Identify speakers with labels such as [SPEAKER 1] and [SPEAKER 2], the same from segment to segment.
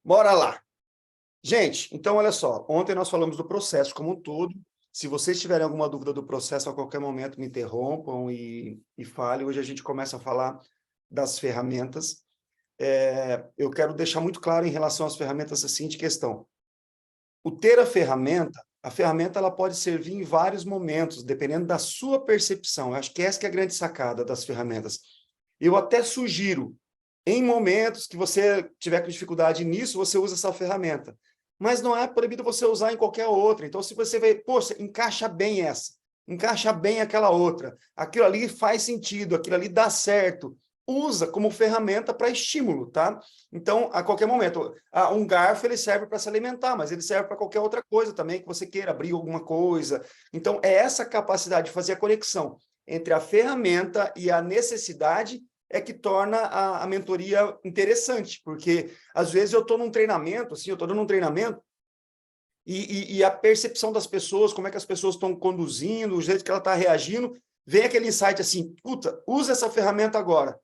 [SPEAKER 1] Bora lá. Gente, então olha só, ontem nós falamos do processo como um todo. Se vocês tiverem alguma dúvida do processo, a qualquer momento me interrompam e falem. Hoje a gente começa a falar das ferramentas. Eu quero deixar muito claro em relação às ferramentas a seguinte questão. O ter a ferramenta ela pode servir em vários momentos, dependendo da sua percepção. Eu acho que essa que é a grande sacada das ferramentas. Eu até sugiro, em momentos que você tiver com dificuldade nisso, você usa essa ferramenta. Mas não é proibido você usar em qualquer outra. Então, se você vê, poxa, encaixa bem essa, encaixa bem aquela outra, aquilo ali faz sentido, aquilo ali dá certo, usa como ferramenta para estímulo, tá? Então, a qualquer momento, um garfo ele serve para se alimentar, mas ele serve para qualquer outra coisa também que você queira abrir alguma coisa. Então, é essa capacidade de fazer a conexão entre a ferramenta e a necessidade é que torna a mentoria interessante, porque às vezes eu estou num treinamento, assim, eu estou dando um treinamento e a percepção das pessoas, como é que as pessoas estão conduzindo, o jeito que ela está reagindo, vem aquele insight assim, puta, usa essa ferramenta agora.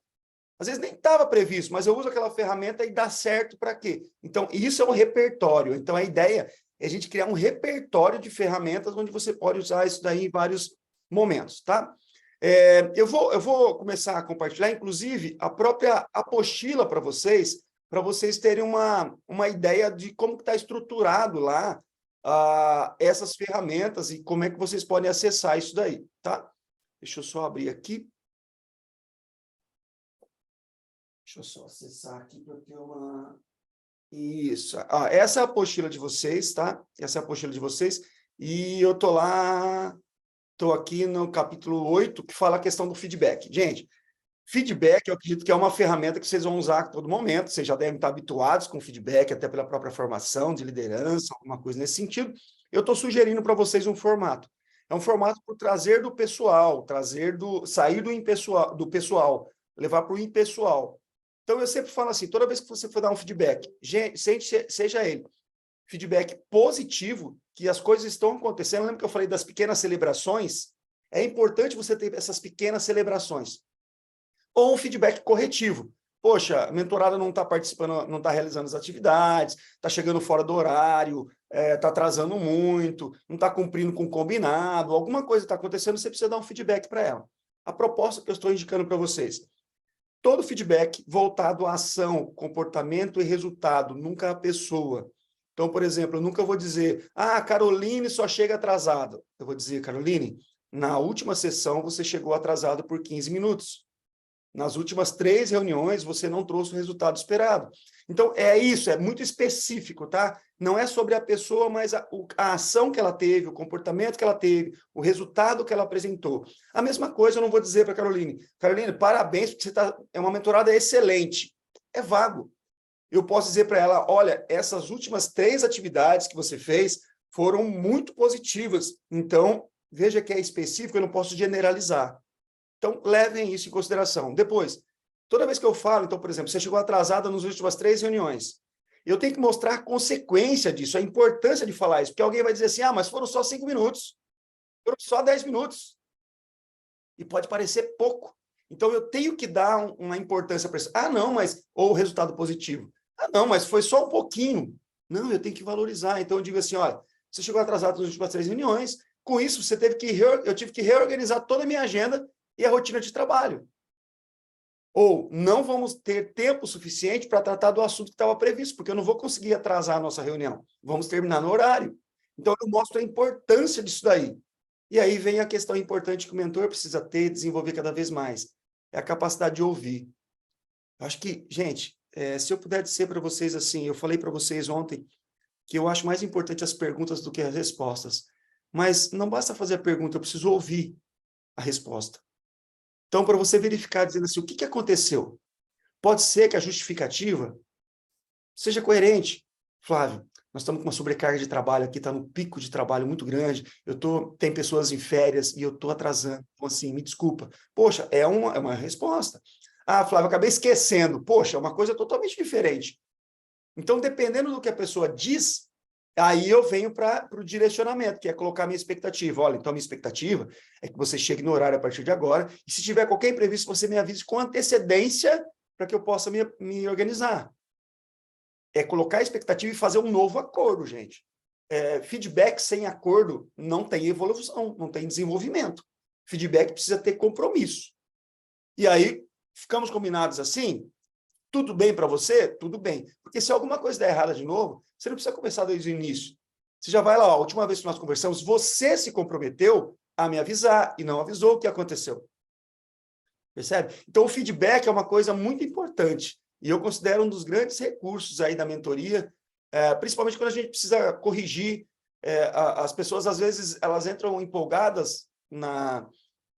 [SPEAKER 1] Às vezes nem estava previsto, mas eu uso aquela ferramenta e dá certo para quê? Então, isso é um repertório. Então, a ideia é a gente criar um repertório de ferramentas onde você pode usar isso daí em vários momentos, tá? Eu vou começar a compartilhar, inclusive, a própria apostila para vocês terem uma ideia de como está estruturado lá essas ferramentas e como é que vocês podem acessar isso daí, tá? Deixa eu só abrir aqui. Deixa eu só acessar aqui para ter uma... Isso. Essa é a apostila de vocês, tá? Essa é a apostila de vocês. E eu tô lá, tô aqui no capítulo 8, que fala a questão do feedback. Gente, feedback eu acredito que é uma ferramenta que vocês vão usar a todo momento. Vocês já devem estar habituados com feedback, até pela própria formação de liderança, alguma coisa nesse sentido. Eu estou sugerindo para vocês um formato. É um formato para trazer do pessoal, sair do pessoal, levar para o impessoal. Então, eu sempre falo assim, toda vez que você for dar um feedback, seja ele feedback positivo, que as coisas estão acontecendo. Lembra que eu falei das pequenas celebrações? É importante você ter essas pequenas celebrações. Ou um feedback corretivo. Poxa, a mentorada não está participando, não está realizando as atividades, está chegando fora do horário, está atrasando muito, não está cumprindo com o combinado, alguma coisa está acontecendo, você precisa dar um feedback para ela. A proposta que eu estou indicando para vocês, todo feedback voltado à ação, comportamento e resultado, nunca à pessoa. Então, por exemplo, eu nunca vou dizer, a Caroline só chega atrasada. Eu vou dizer, Caroline, na última sessão você chegou atrasado por 15 minutos. Nas últimas 3 reuniões, você não trouxe o resultado esperado. Então, é isso, é muito específico, tá? Não é sobre a pessoa, mas a ação que ela teve, o comportamento que ela teve, o resultado que ela apresentou. A mesma coisa eu não vou dizer para a Caroline. Caroline, parabéns, porque é uma mentorada excelente. É vago. Eu posso dizer para ela, olha, essas últimas 3 atividades que você fez foram muito positivas. Então, veja que é específico, eu não posso generalizar. Então, levem isso em consideração. Depois, toda vez que eu falo, então, por exemplo, você chegou atrasada nas últimas 3 reuniões, eu tenho que mostrar a consequência disso, a importância de falar isso, porque alguém vai dizer assim, mas foram só 5 minutos, foram só 10 minutos, e pode parecer pouco. Então, eu tenho que dar uma importância para isso. Não, mas... Ou resultado positivo. Não, mas foi só um pouquinho. Não, eu tenho que valorizar. Então, eu digo assim, olha, você chegou atrasado nas últimas 3 reuniões, com isso, eu tive que reorganizar toda a minha agenda e a rotina de trabalho. Ou não vamos ter tempo suficiente para tratar do assunto que estava previsto, porque eu não vou conseguir atrasar a nossa reunião. Vamos terminar no horário. Então, eu mostro a importância disso daí. E aí vem a questão importante que o mentor precisa ter, desenvolver cada vez mais. É a capacidade de ouvir. Eu acho que, gente, se eu puder dizer para vocês assim, eu falei para vocês ontem que eu acho mais importante as perguntas do que as respostas. Mas não basta fazer a pergunta, eu preciso ouvir a resposta. Então, para você verificar, dizendo assim, o que aconteceu? Pode ser que a justificativa seja coerente. Flávio, nós estamos com uma sobrecarga de trabalho aqui, está no pico de trabalho muito grande, tem pessoas em férias e eu estou atrasando. Então, assim, me desculpa. Poxa, é uma resposta. Flávio, acabei esquecendo. Poxa, é uma coisa totalmente diferente. Então, dependendo do que a pessoa diz, aí eu venho para o direcionamento, que é colocar a minha expectativa. Olha, então a minha expectativa é que você chegue no horário a partir de agora, e se tiver qualquer imprevisto, você me avise com antecedência para que eu possa me organizar. é colocar a expectativa e fazer um novo acordo, gente. Feedback sem acordo não tem evolução, não tem desenvolvimento. Feedback precisa ter compromisso. E aí, ficamos combinados assim? Tudo bem para você? Tudo bem. Porque se alguma coisa der errada de novo, você não precisa começar desde o início. Você já vai lá, ó, a última vez que nós conversamos, você se comprometeu a me avisar e não avisou o que aconteceu. Percebe? Então, o feedback é uma coisa muito importante. E eu considero um dos grandes recursos aí da mentoria, principalmente quando a gente precisa corrigir. As pessoas, às vezes, elas entram empolgadas na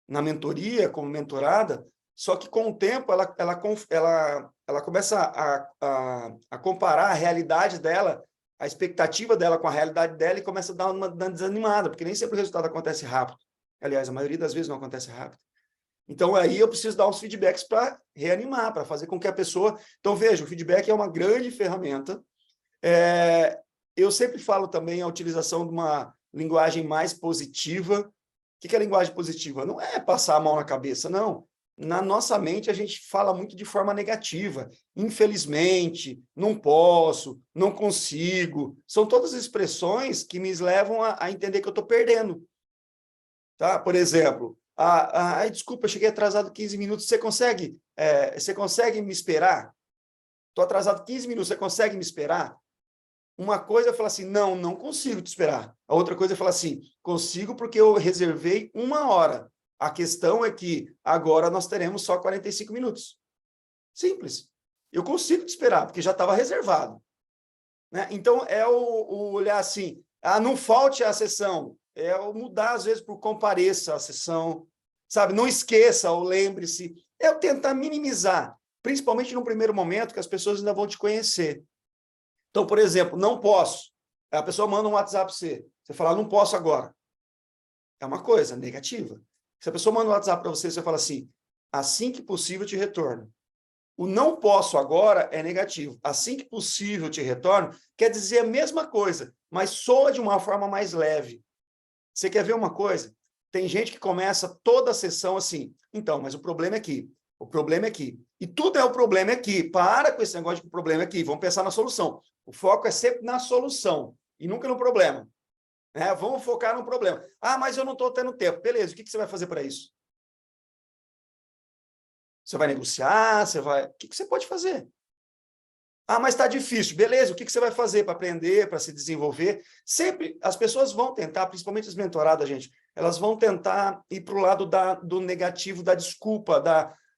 [SPEAKER 1] mentoria, como mentorada, só que com o tempo ela começa a comparar a realidade dela, a expectativa dela com a realidade dela e começa a dar uma desanimada, porque nem sempre o resultado acontece rápido. Aliás, a maioria das vezes não acontece rápido. Então, aí eu preciso dar uns feedbacks para reanimar, para fazer com que a pessoa... Então, veja, o feedback é uma grande ferramenta. Eu sempre falo também a utilização de uma linguagem mais positiva. O que é linguagem positiva? Não é passar a mão na cabeça, não. Na nossa mente, a gente fala muito de forma negativa. Infelizmente, não posso, não consigo. São todas expressões que me levam a entender que eu estou perdendo. Tá? Por exemplo, desculpa, eu cheguei atrasado 15 minutos. Você consegue me esperar? Estou atrasado 15 minutos, você consegue me esperar? Uma coisa é falar assim, não consigo te esperar. A outra coisa é falar assim, consigo porque eu reservei 1 hora. A questão é que agora nós teremos só 45 minutos. Simples. Eu consigo te esperar, porque já estava reservado. Né? Então, é o olhar assim, não falte a sessão. É o mudar, às vezes, por compareça à sessão. Sabe? Não esqueça ou lembre-se. É o tentar minimizar, principalmente no primeiro momento, que as pessoas ainda vão te conhecer. Então, por exemplo, não posso. A pessoa manda um WhatsApp para você. Você fala, não posso agora. É uma coisa negativa. Se a pessoa manda um WhatsApp para você, você fala assim, assim que possível te retorno. O não posso agora é negativo. Assim que possível te retorno quer dizer a mesma coisa, mas soa de uma forma mais leve. Você quer ver uma coisa? Tem gente que começa toda a sessão assim, então, mas o problema é aqui. O problema é aqui. E tudo é o problema aqui. Para com esse negócio de problema aqui. Vamos pensar na solução. O foco é sempre na solução e nunca no problema. Vamos focar no problema. Mas eu não estou tendo tempo. Beleza, o que você vai fazer para isso? Você vai negociar? O que você pode fazer? Mas está difícil. Beleza, o que você vai fazer para aprender, para se desenvolver? Sempre as pessoas vão tentar, principalmente as mentoradas, gente, elas vão tentar ir para o lado do negativo, da desculpa,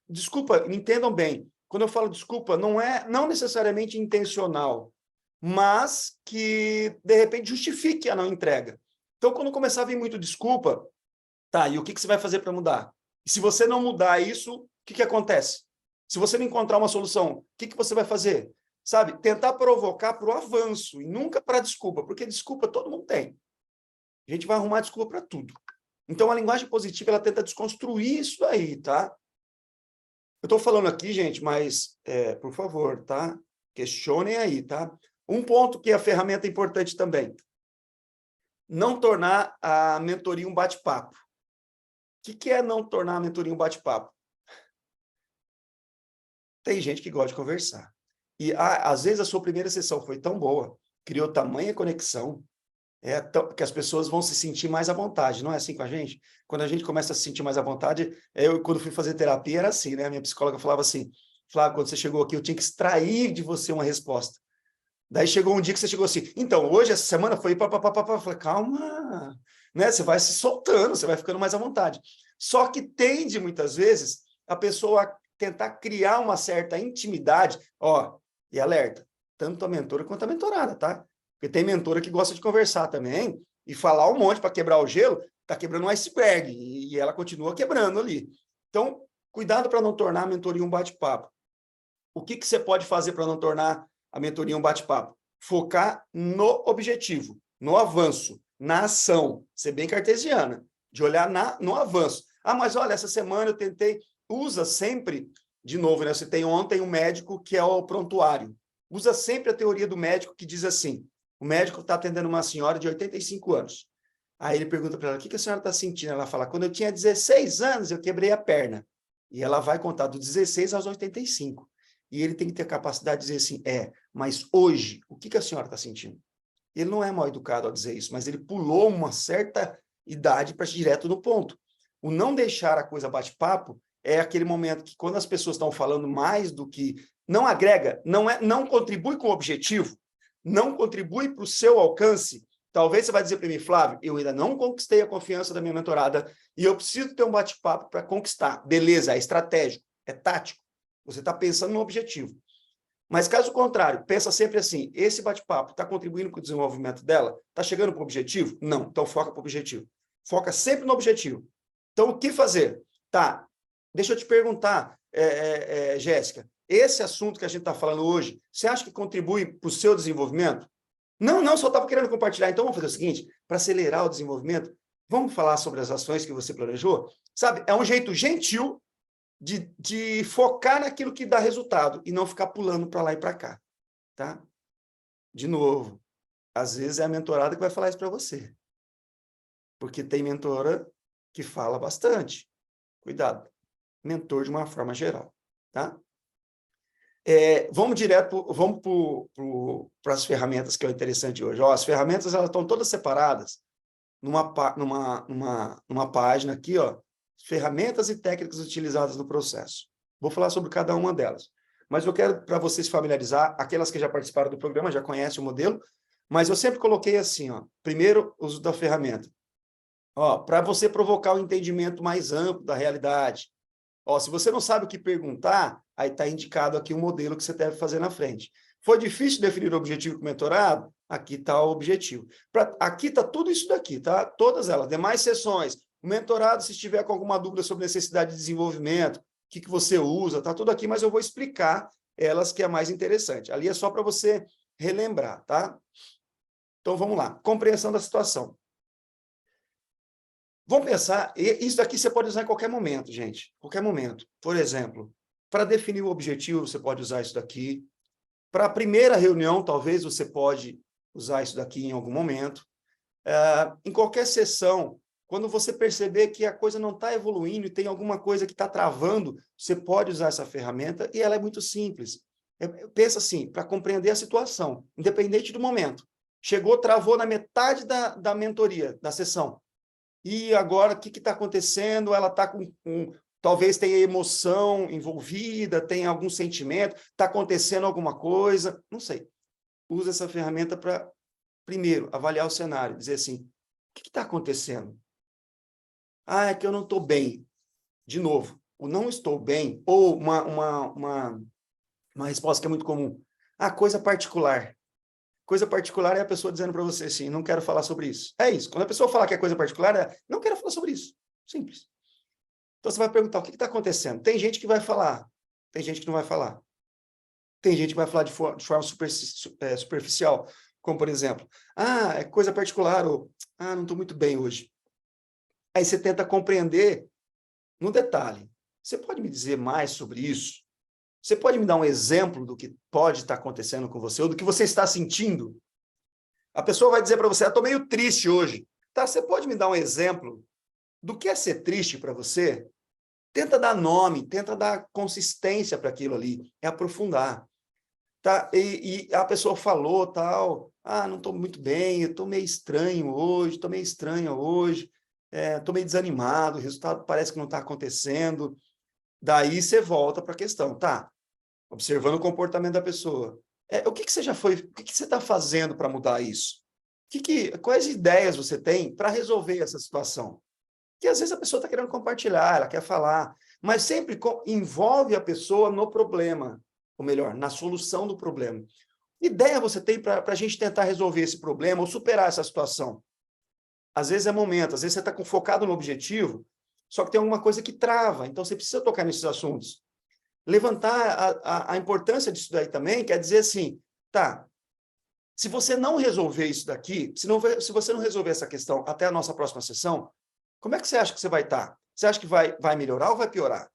[SPEAKER 1] Desculpa, me entendam bem. Quando eu falo desculpa, não necessariamente intencional, mas que, de repente, justifique a não entrega. Então, quando começar a vir muito desculpa, tá, e o que você vai fazer para mudar? E se você não mudar isso, o que acontece? Se você não encontrar uma solução, o que você vai fazer? Sabe? Tentar provocar para o avanço e nunca para a desculpa, porque desculpa todo mundo tem. A gente vai arrumar desculpa para tudo. Então, a linguagem positiva, ela tenta desconstruir isso aí, tá? Eu estou falando aqui, gente, mas, por favor, tá? Questionem aí, tá? Um ponto que é a ferramenta importante também. Não tornar a mentoria um bate-papo. O que é não tornar a mentoria um bate-papo? Tem gente que gosta de conversar. E, às vezes, a sua primeira sessão foi tão boa, criou tamanha conexão, que as pessoas vão se sentir mais à vontade. Não é assim com a gente? Quando a gente começa a se sentir mais à vontade, quando fui fazer terapia, era assim, né? A minha psicóloga falava assim, Flávio, quando você chegou aqui, eu tinha que extrair de você uma resposta. Daí chegou um dia que você chegou assim, então, hoje, essa semana, foi Eu falei, calma, né? Você vai se soltando, você vai ficando mais à vontade. Só que tende, muitas vezes, a pessoa a tentar criar uma certa intimidade, e alerta, tanto a mentora quanto a mentorada, tá? Porque tem mentora que gosta de conversar também e falar um monte para quebrar o gelo, está quebrando um iceberg e ela continua quebrando ali. Então, cuidado para não tornar a mentoria um bate-papo. O que você pode fazer para não tornar a mentoria um bate-papo? Focar no objetivo, no avanço, na ação, ser bem cartesiana, de olhar no avanço. Mas olha, essa semana eu tentei, usa sempre, de novo, né? Você tem ontem um médico que é o prontuário. Usa sempre a teoria do médico que diz assim, o médico está atendendo uma senhora de 85 anos. Aí ele pergunta para ela, o que a senhora está sentindo? Ela fala, quando eu tinha 16 anos, eu quebrei a perna. E ela vai contar dos 16 aos 85. e ele tem que ter a capacidade de dizer assim, mas hoje, o que a senhora está sentindo? Ele não é mal educado ao dizer isso, mas ele pulou uma certa idade para ir direto no ponto. O não deixar a coisa bate-papo é aquele momento que, quando as pessoas estão falando mais do que... Não agrega, não contribui com o objetivo, não contribui para o seu alcance. Talvez você vai dizer para mim, Flávio, eu ainda não conquistei a confiança da minha mentorada e eu preciso ter um bate-papo para conquistar. Beleza, é estratégico, é tático. Você está pensando no objetivo. Mas, caso contrário, pensa sempre assim, esse bate-papo está contribuindo com o desenvolvimento dela? Está chegando para o objetivo? Não, então foca para o objetivo. Foca sempre no objetivo. Então, o que fazer? Tá, deixa eu te perguntar, Jéssica, esse assunto que a gente está falando hoje, você acha que contribui para o seu desenvolvimento? Não, só estava querendo compartilhar. Então, vamos fazer o seguinte, para acelerar o desenvolvimento, vamos falar sobre as ações que você planejou? Sabe, é um jeito gentil de focar naquilo que dá resultado e não ficar pulando para lá e para cá, tá? De novo, às vezes é a mentorada que vai falar isso para você, porque tem mentora que fala bastante. Cuidado, mentor de uma forma geral, tá? Vamos direto, vamos para as ferramentas que é interessante hoje. Ó, as ferramentas, elas estão todas separadas numa página aqui, ó, ferramentas e técnicas utilizadas no processo. Vou falar sobre cada uma delas. Mas eu quero, para vocês familiarizar, aquelas que já participaram do programa, já conhecem o modelo, mas eu sempre coloquei assim, ó, primeiro, uso da ferramenta. Ó, para você provocar um entendimento mais amplo da realidade. Ó, se você não sabe o que perguntar, aí está indicado aqui o modelo que você deve fazer na frente. Foi difícil definir o objetivo com o mentorado? Aqui está o objetivo. Aqui está tudo isso daqui, tá? Todas elas. Demais sessões. O mentorado, se estiver com alguma dúvida sobre necessidade de desenvolvimento, o que você usa, está tudo aqui, mas eu vou explicar elas, que é mais interessante. Ali é só para você relembrar, tá? Então, vamos lá. Compreensão da situação. Vamos pensar, isso daqui você pode usar em qualquer momento, gente. Qualquer momento. Por exemplo, para definir o objetivo, você pode usar isso daqui. Para a primeira reunião, talvez você pode usar isso daqui em algum momento. Em qualquer sessão, quando você perceber que a coisa não está evoluindo e tem alguma coisa que está travando, você pode usar essa ferramenta e ela é muito simples. Pensa assim, para compreender a situação, independente do momento. Chegou, travou na metade da mentoria, da sessão. E agora, o que está acontecendo? Ela está talvez tenha emoção envolvida, tenha algum sentimento, está acontecendo alguma coisa, não sei. Usa essa ferramenta para, primeiro, avaliar o cenário, dizer assim, o que está acontecendo? É que eu não estou bem. De novo, o não estou bem, ou uma resposta que é muito comum, coisa particular. Coisa particular é a pessoa dizendo para você assim, não quero falar sobre isso. É isso. Quando a pessoa falar que é coisa particular, não quero falar sobre isso. Simples. Então, você vai perguntar, o que está acontecendo? Tem gente que vai falar, tem gente que não vai falar. Tem gente que vai falar de forma superficial, como, por exemplo, é coisa particular, ou, não estou muito bem hoje. Aí você tenta compreender no detalhe. Você pode me dizer mais sobre isso? Você pode me dar um exemplo do que pode estar acontecendo com você, ou do que você está sentindo? A pessoa vai dizer para você, estou meio triste hoje. Tá, você pode me dar um exemplo do que é ser triste para você? Tenta dar nome, tenta dar consistência para aquilo ali, é aprofundar. Tá? E a pessoa falou, tal, não estou muito bem, eu estou meio estranho hoje, estou meio estranha hoje, estou meio desanimado, o resultado parece que não está acontecendo. Daí você volta para a questão, tá? Observando o comportamento da pessoa. O que você já foi, o que você está fazendo para mudar isso? Quais ideias você tem para resolver essa situação? Que às vezes a pessoa está querendo compartilhar, ela quer falar, mas sempre envolve a pessoa no problema, ou melhor, na solução do problema. Ideia você tem para a gente tentar resolver esse problema ou superar essa situação? Às vezes é momento, às vezes você está focado no objetivo, só que tem alguma coisa que trava, então você precisa tocar nesses assuntos. Levantar a importância disso daí também, quer dizer assim, tá, se você não resolver isso daqui, se você não resolver essa questão até a nossa próxima sessão, como é que você acha que você vai estar? Você acha que vai melhorar ou vai piorar?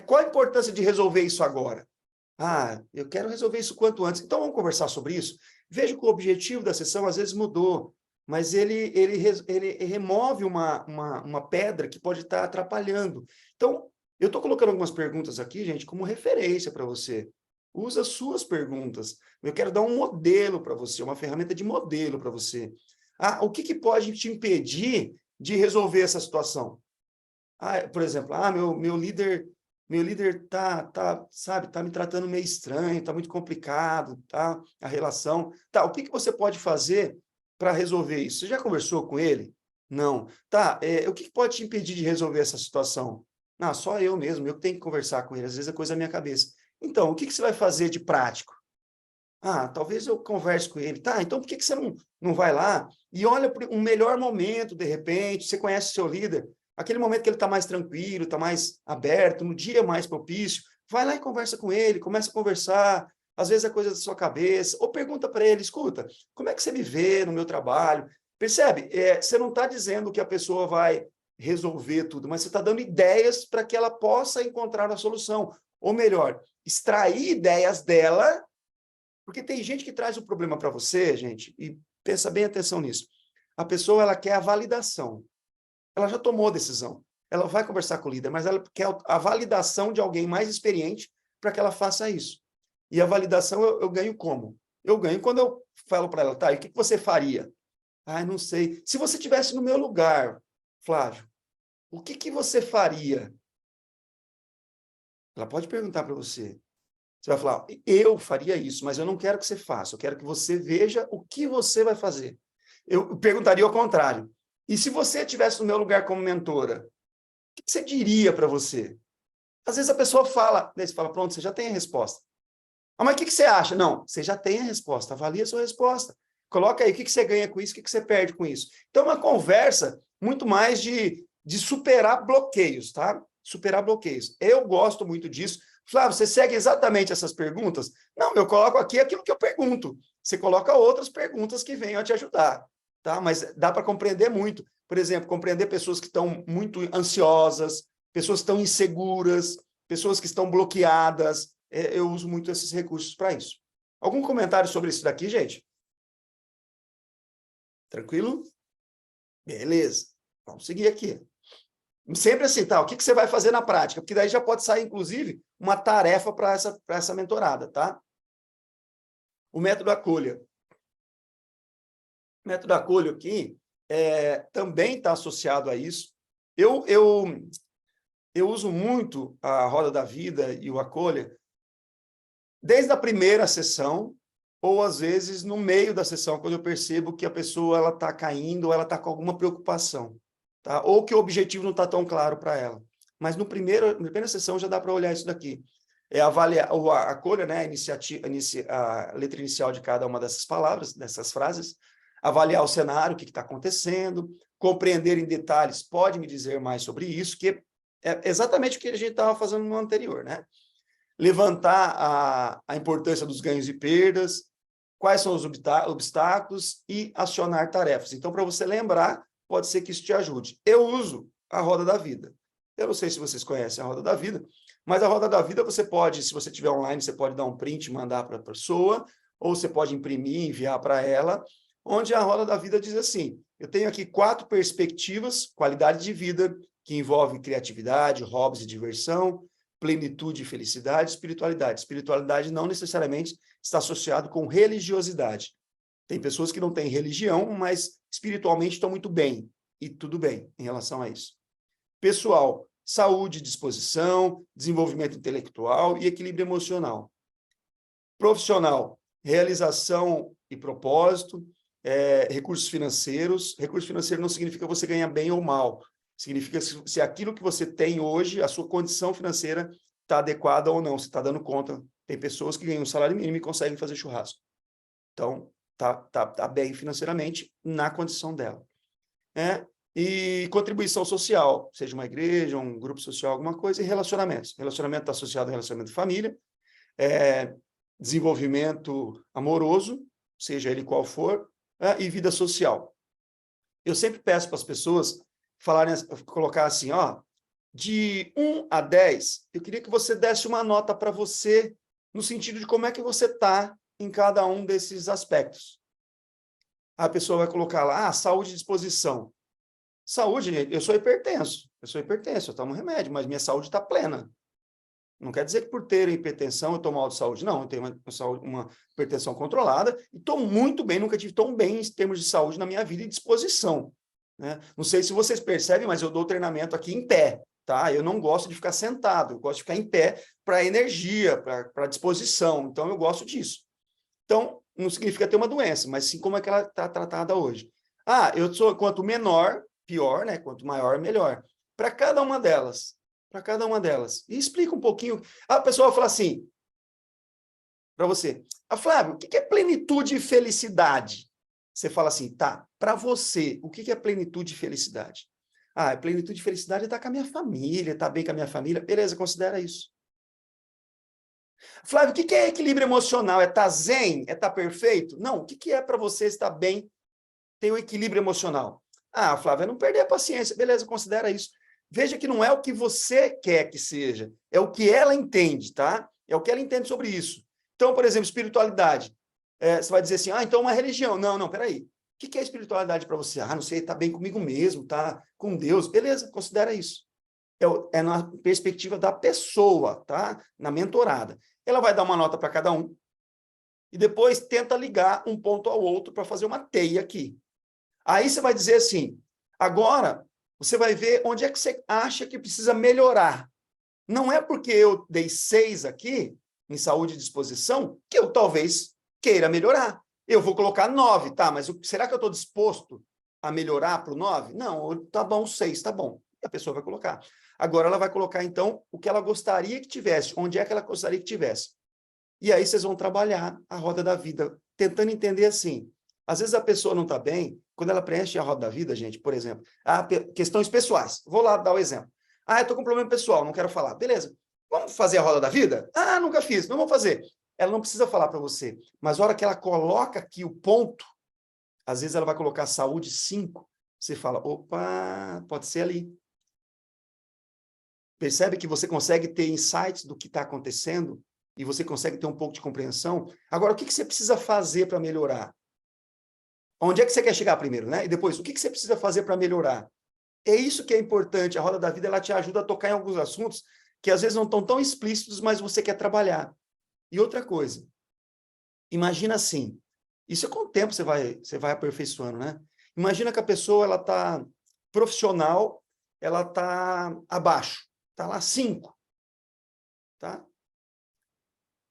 [SPEAKER 1] Qual a importância de resolver isso agora? Eu quero resolver isso quanto antes. Então, vamos conversar sobre isso? Veja que o objetivo da sessão às vezes mudou, mas ele remove uma pedra que pode estar atrapalhando. Então, Eu estou colocando algumas perguntas aqui, gente, como referência para você. Usa suas perguntas. Eu quero dar um modelo para você, uma ferramenta de modelo para você. Ah, o que, que pode te impedir de resolver essa situação? Ah, por exemplo, meu líder sabe, tá me tratando meio estranho, tá muito complicado, tá? A relação. Tá, o que, que você pode fazer para resolver isso? Você já conversou com ele? Não. Tá, o que, que pode te impedir de resolver essa situação? Ah, só eu mesmo, eu que tenho que conversar com ele, às vezes é coisa da minha cabeça. Então, o que, que você vai fazer de prático? Ah, talvez eu converse com ele. Tá, então por que, que você não vai lá e olha para um melhor momento, de repente, você conhece o seu líder, aquele momento que ele está mais tranquilo, está mais aberto, no dia mais propício, vai lá e conversa com ele, começa a conversar, às vezes é coisa da sua cabeça, ou pergunta para ele, escuta, como é que você me vê no meu trabalho? Percebe? Você não está dizendo que a pessoa vai resolver tudo, mas você está dando ideias para que ela possa encontrar a solução. Ou melhor, extrair ideias dela, porque tem gente que traz o problema para você, gente, e pensa bem atenção nisso. A pessoa, ela quer a validação. Ela já tomou a decisão. Ela vai conversar com o líder, mas ela quer a validação de alguém mais experiente para que ela faça isso. E a validação eu ganho como? Eu ganho quando eu falo para ela, tá, e o que você faria? Ah, não sei. Se você estivesse no meu lugar, Flávio, o que você faria? Ela pode perguntar para você. Você vai falar, eu faria isso, mas eu não quero que você faça, eu quero que você veja o que você vai fazer. Eu perguntaria ao contrário. E se você estivesse no meu lugar como mentora, o que você diria para você? Às vezes a pessoa fala, daí você fala, pronto, você já tem a resposta. Ah, mas o que você acha? Não, você já tem a resposta, avalie a sua resposta. Coloca aí, o que você ganha com isso, o que você perde com isso. Então, é uma conversa muito mais de superar bloqueios, tá? Superar bloqueios. Eu gosto muito disso. Flávio, você segue exatamente essas perguntas? Não, eu coloco aqui aquilo que eu pergunto. Você coloca outras perguntas que venham a te ajudar, tá? Mas dá para compreender muito. Por exemplo, compreender pessoas que estão muito ansiosas, pessoas que estão inseguras, pessoas que estão bloqueadas. Eu uso muito esses recursos para isso. Algum comentário sobre isso daqui, gente? Tranquilo? Beleza. Vamos seguir aqui. Sempre assim, tá? O que você vai fazer na prática? Porque daí já pode sair, inclusive, uma tarefa para essa mentorada, tá? O método acolha. O método acolha aqui também está associado a isso. Eu uso muito a roda da vida e o acolha desde a primeira sessão, ou às vezes no meio da sessão, quando eu percebo que a pessoa ela está caindo, ou ela está com alguma preocupação, tá? Ou que o objetivo não está tão claro para ela. Mas na primeira sessão já dá para olhar isso daqui. Avaliar, a acolha, né, a letra inicial de cada uma dessas palavras, dessas frases, avaliar o cenário, o que está acontecendo, compreender em detalhes, pode me dizer mais sobre isso, que é exatamente o que a gente estava fazendo no anterior, né? Levantar a importância dos ganhos e perdas, quais são os obstáculos e acionar tarefas. Então, para você lembrar, pode ser que isso te ajude. Eu uso a roda da vida. Eu não sei se vocês conhecem a roda da vida, mas a roda da vida você pode, se você estiver online, você pode dar um print e mandar para a pessoa, ou você pode imprimir e enviar para ela, onde a roda da vida diz assim, eu tenho aqui 4 perspectivas, qualidade de vida, que envolve criatividade, hobbies e diversão, plenitude e felicidade, espiritualidade. Espiritualidade não necessariamente está associado com religiosidade. Tem pessoas que não têm religião, mas espiritualmente estão muito bem, e tudo bem em relação a isso. Pessoal, saúde, disposição, desenvolvimento intelectual e equilíbrio emocional. Profissional, realização e propósito, recursos financeiros. Recurso financeiro não significa você ganhar bem ou mal, significa se aquilo que você tem hoje, a sua condição financeira está adequada ou não, se está dando conta. Tem pessoas que ganham um salário mínimo e conseguem fazer churrasco. Então, tá bem financeiramente na condição dela. E contribuição social, seja uma igreja, um grupo social, alguma coisa, e relacionamentos. Relacionamento está associado ao relacionamento de família, desenvolvimento amoroso, seja ele qual for, e vida social. Eu sempre peço para as pessoas colocar assim, ó, de 1 a 10, eu queria que você desse uma nota para você, no sentido de como é que você está em cada um desses aspectos. A pessoa vai colocar lá, saúde e disposição. Saúde, gente, eu sou hipertenso, eu tomo remédio, mas minha saúde está plena. Não quer dizer que por ter hipertensão eu estou mal de saúde. Não, eu tenho uma hipertensão controlada e estou muito bem, nunca tive tão bem em termos de saúde na minha vida e disposição. Né? Não sei se vocês percebem, mas eu dou treinamento aqui em pé. Tá? Eu não gosto de ficar sentado, eu gosto de ficar em pé para energia, para disposição. Então, eu gosto disso. Então, não significa ter uma doença, mas sim como é que ela está tratada hoje. Ah, eu sou, quanto menor, pior, né? Quanto maior, melhor. Para cada uma delas. Para cada uma delas. E explica um pouquinho. A pessoa fala assim, para você, Flávio, o que é plenitude e felicidade? Você fala assim, tá, para você, o que é plenitude e felicidade? Ah, plenitude e felicidade é estar com a minha família, estar bem com a minha família. Beleza, considera isso. Flávio, o que é equilíbrio emocional? É estar zen? É estar perfeito? Não, o que é para você estar bem, ter o equilíbrio emocional? Ah, Flávio, é não perder a paciência. Beleza, considera isso. Veja que não é o que você quer que seja, é o que ela entende, tá? É o que ela entende sobre isso. Então, por exemplo, espiritualidade. Você vai dizer assim, então uma religião. Não, não, peraí. O que é espiritualidade para você? Ah, não sei, tá bem comigo mesmo, tá com Deus. Beleza, considera isso. É na perspectiva da pessoa, tá? Na mentorada. Ela vai dar uma nota para cada um e depois tenta ligar um ponto ao outro para fazer uma teia aqui. Aí você vai dizer assim, agora você vai ver onde é que você acha que precisa melhorar. Não é porque eu dei 6 aqui, em saúde e disposição, que eu talvez queira melhorar. Eu vou colocar 9, tá? Mas será que eu estou disposto a melhorar para o 9? Não, tá bom, 6, tá bom. E a pessoa vai colocar. Agora ela vai colocar, então, o que ela gostaria que tivesse, onde é que ela gostaria que tivesse. E aí vocês vão trabalhar a roda da vida, tentando entender assim. Às vezes a pessoa não está bem, quando ela preenche a roda da vida, gente, por exemplo, questões pessoais. Vou lá dar o exemplo. Ah, eu estou com um problema pessoal, não quero falar. Beleza. Vamos fazer a roda da vida? Ah, nunca fiz, não vou fazer. Ela não precisa falar para você, mas a hora que ela coloca aqui o ponto, às vezes ela vai colocar saúde 5, você fala, opa, pode ser ali. Percebe que você consegue ter insights do que está acontecendo e você consegue ter um pouco de compreensão? Agora, o que você precisa fazer para melhorar? Onde é que você quer chegar primeiro, né? E depois, o que você precisa fazer para melhorar? É isso que é importante. A roda da vida, ela te ajuda a tocar em alguns assuntos que às vezes não estão tão explícitos, mas você quer trabalhar. E outra coisa, imagina assim, isso com o tempo você vai aperfeiçoando, né? Imagina que a pessoa, ela está profissional, ela está abaixo, está lá 5, tá?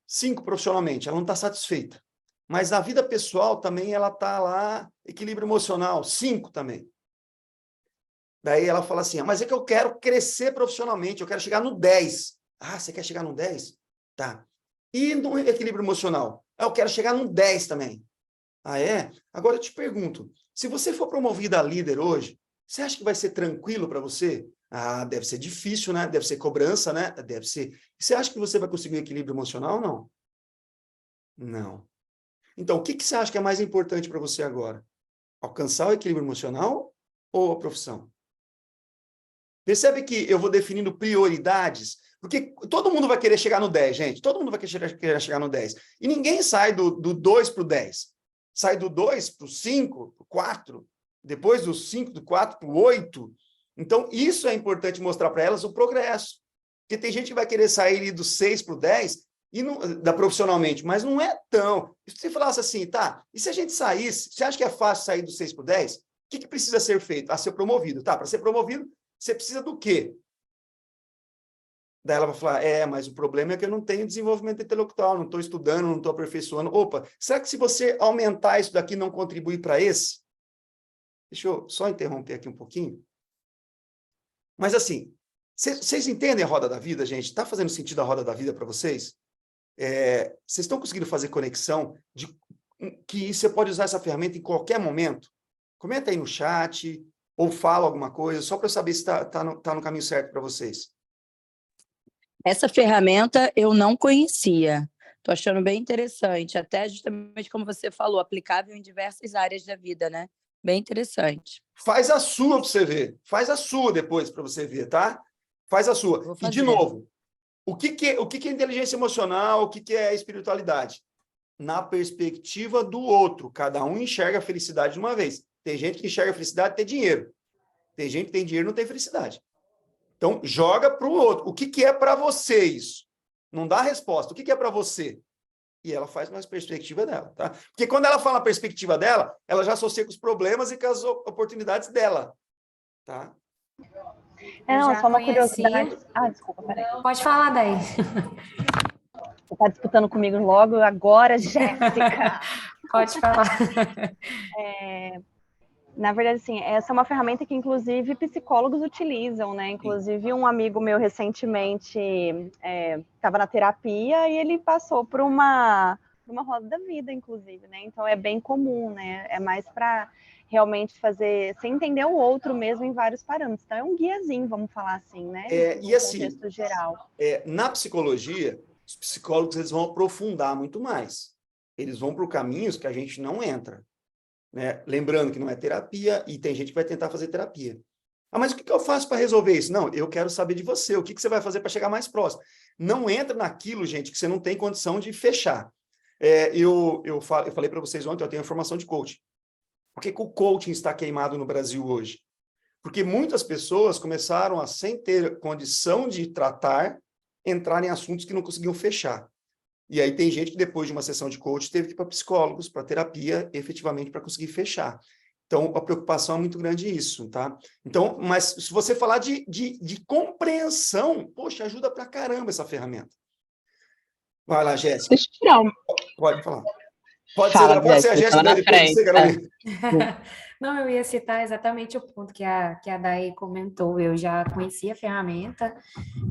[SPEAKER 1] 5 profissionalmente, ela não está satisfeita. Mas na vida pessoal também ela está lá, equilíbrio emocional, 5 também. Daí ela fala assim, mas é que eu quero crescer profissionalmente, eu quero chegar no 10. Ah, você quer chegar no 10? Tá. E no equilíbrio emocional? Ah, eu quero chegar no 10 também. Ah, é? Agora eu te pergunto, se você for promovida a líder hoje, você acha que vai ser tranquilo para você? Ah, deve ser difícil, né? Deve ser cobrança, né? Deve ser. Você acha que você vai conseguir um equilíbrio emocional ou não? Não. Então, o que você acha que é mais importante para você agora? Alcançar o equilíbrio emocional ou a profissão? Percebe que eu vou definindo prioridades? Porque todo mundo vai querer chegar no 10, gente. Todo mundo vai querer chegar no 10. E ninguém sai do 2 para o 10. Sai do 2 para o 5, para o 4. Depois do 5, do 4 para o 8. Então, isso é importante mostrar para elas o progresso. Porque tem gente que vai querer sair do 6 para o 10 e não, profissionalmente, mas não é tão. Se você falasse assim, tá, e se a gente saísse, você acha que é fácil sair do 6 para o 10? O que precisa ser feito? A ser promovido. Tá, para ser promovido, você precisa do quê? Daí ela vai falar, mas o problema é que eu não tenho desenvolvimento intelectual, não estou estudando, não estou aperfeiçoando. Opa, será que se você aumentar isso daqui não contribui para esse? Deixa eu só interromper aqui um pouquinho. Mas assim, vocês entendem a roda da vida, gente? Está fazendo sentido a roda da vida para vocês? Vocês estão conseguindo fazer conexão de que você pode usar essa ferramenta em qualquer momento? Comenta aí no chat ou fala alguma coisa, só para eu saber se está no caminho certo para vocês.
[SPEAKER 2] Essa ferramenta eu não conhecia. Estou achando bem interessante, até justamente como você falou, aplicável em diversas áreas da vida, né? Bem interessante.
[SPEAKER 1] Faz a sua para você ver. Faz a sua depois para você ver, tá? Faz a sua.
[SPEAKER 2] Vou
[SPEAKER 1] E, de
[SPEAKER 2] fazer.
[SPEAKER 1] novo, o que é inteligência emocional? O que é espiritualidade? Na perspectiva do outro. Cada um enxerga a felicidade de uma vez. Tem gente que enxerga a felicidade ter dinheiro. Tem gente que tem dinheiro e não tem felicidade. Então, joga para o outro. O que, que é para você isso? Não dá resposta. O que, que é para você? E ela faz uma perspectiva dela, tá? Porque quando ela fala a perspectiva dela, ela já associa com os problemas e com as oportunidades dela, tá?
[SPEAKER 3] Não,
[SPEAKER 4] já
[SPEAKER 3] só uma
[SPEAKER 4] conheci.
[SPEAKER 3] curiosidade. Ah, desculpa, peraí.
[SPEAKER 4] Pode falar, Day.
[SPEAKER 3] Você tá disputando comigo logo agora, Jéssica.
[SPEAKER 4] Pode falar.
[SPEAKER 3] Na verdade, assim, essa é uma ferramenta que, inclusive, psicólogos utilizam, né? Inclusive, um amigo meu recentemente estava na terapia e ele passou por uma roda da vida, inclusive, né? Então, é bem comum, né? É mais para realmente fazer, sem entender o outro mesmo em vários parâmetros. Então, é um guiazinho, vamos falar assim, né?
[SPEAKER 1] E assim,
[SPEAKER 3] contexto geral.
[SPEAKER 1] Na psicologia, os psicólogos eles vão aprofundar muito mais. Eles vão para caminhos que a gente não entra. Né? Lembrando que não é terapia e tem gente que vai tentar fazer terapia. Ah, mas o que eu faço para resolver isso? Não, eu quero saber de você. O que você vai fazer para chegar mais próximo? Não entra naquilo, gente, que você não tem condição de fechar. Eu falei para vocês ontem, eu tenho formação de coaching. Por que o coaching está queimado no Brasil hoje? Porque muitas pessoas começaram a, sem ter condição de tratar, entrar em assuntos que não conseguiam fechar. E aí tem gente que depois de uma sessão de coaching teve que ir para psicólogos, para terapia, efetivamente para conseguir fechar. Então, a preocupação é muito grande isso, tá? Então, mas se você falar de compreensão, poxa, ajuda pra caramba essa ferramenta. Vai lá, Jéssica.
[SPEAKER 5] Deixa eu tirar
[SPEAKER 1] Pode falar. Pode
[SPEAKER 5] Fala,
[SPEAKER 1] ser a Jéssica,
[SPEAKER 5] na
[SPEAKER 1] depois você, Carolina.
[SPEAKER 4] Não, eu ia citar exatamente o ponto que a Day comentou. Eu já conhecia a ferramenta,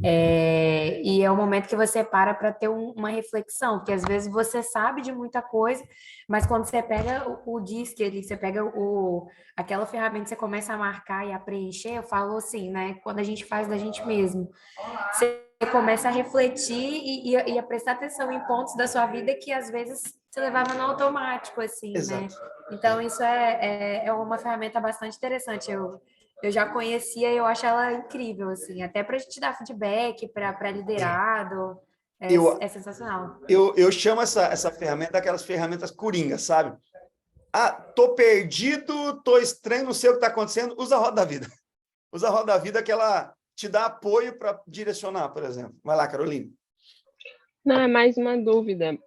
[SPEAKER 4] e é o momento que você para ter uma reflexão, porque às vezes você sabe de muita coisa, mas quando você pega o disque ali, você pega aquela ferramenta, você começa a marcar e a preencher, eu falo assim, né? Quando a gente faz da gente mesmo, você começa a refletir e a prestar atenção em pontos da sua vida que às vezes você levava no automático, assim,
[SPEAKER 1] Exato.
[SPEAKER 4] né? Então, isso é uma ferramenta bastante interessante. Eu já conhecia e eu acho ela incrível, assim, até para a gente dar feedback para liderado, é sensacional.
[SPEAKER 1] Eu chamo essa ferramenta daquelas ferramentas coringa, sabe? Ah, tô perdido, tô estranho, não sei o que está acontecendo, usa a roda da vida. Usa a roda da vida que ela te dá apoio para direcionar, por exemplo. Vai lá, Carolina.
[SPEAKER 5] Não, é mais uma dúvida.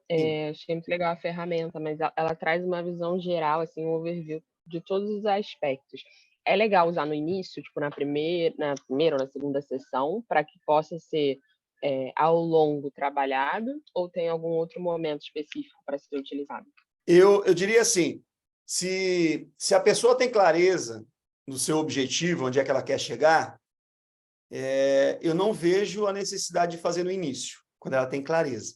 [SPEAKER 5] Achei muito legal a ferramenta, mas ela traz uma visão geral, assim, um overview de todos os aspectos. É legal usar no início, tipo na primeira ou na segunda sessão, para que possa ser ao longo trabalhado, ou tem algum outro momento específico para ser utilizado?
[SPEAKER 1] Eu diria assim, se a pessoa tem clareza no seu objetivo, onde é que ela quer chegar, eu não vejo a necessidade de fazer no início, quando ela tem clareza.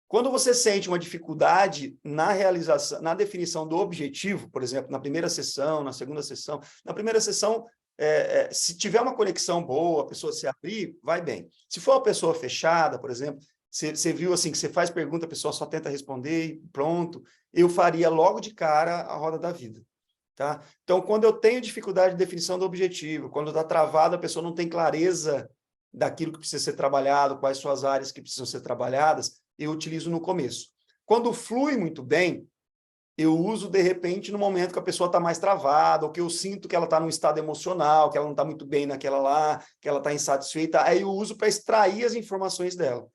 [SPEAKER 1] Quando você sente uma dificuldade na realização, na definição do objetivo, por exemplo, na primeira sessão, na segunda sessão, na primeira sessão, se tiver uma conexão boa, a pessoa se abrir, vai bem. Se for uma pessoa fechada, por exemplo, você viu assim que você faz pergunta, a pessoa só tenta responder e pronto, eu faria logo de cara a roda da vida. Tá? Então, quando eu tenho dificuldade de definição do objetivo, quando está travado, a pessoa não tem clareza daquilo que precisa ser trabalhado, quais são as áreas que precisam ser trabalhadas, eu utilizo no começo. Quando flui muito bem, eu uso, de repente, no momento que a pessoa está mais travada, ou que eu sinto que ela está num estado emocional, que ela não está muito bem naquela lá, que ela está insatisfeita, aí eu uso para extrair as informações dela.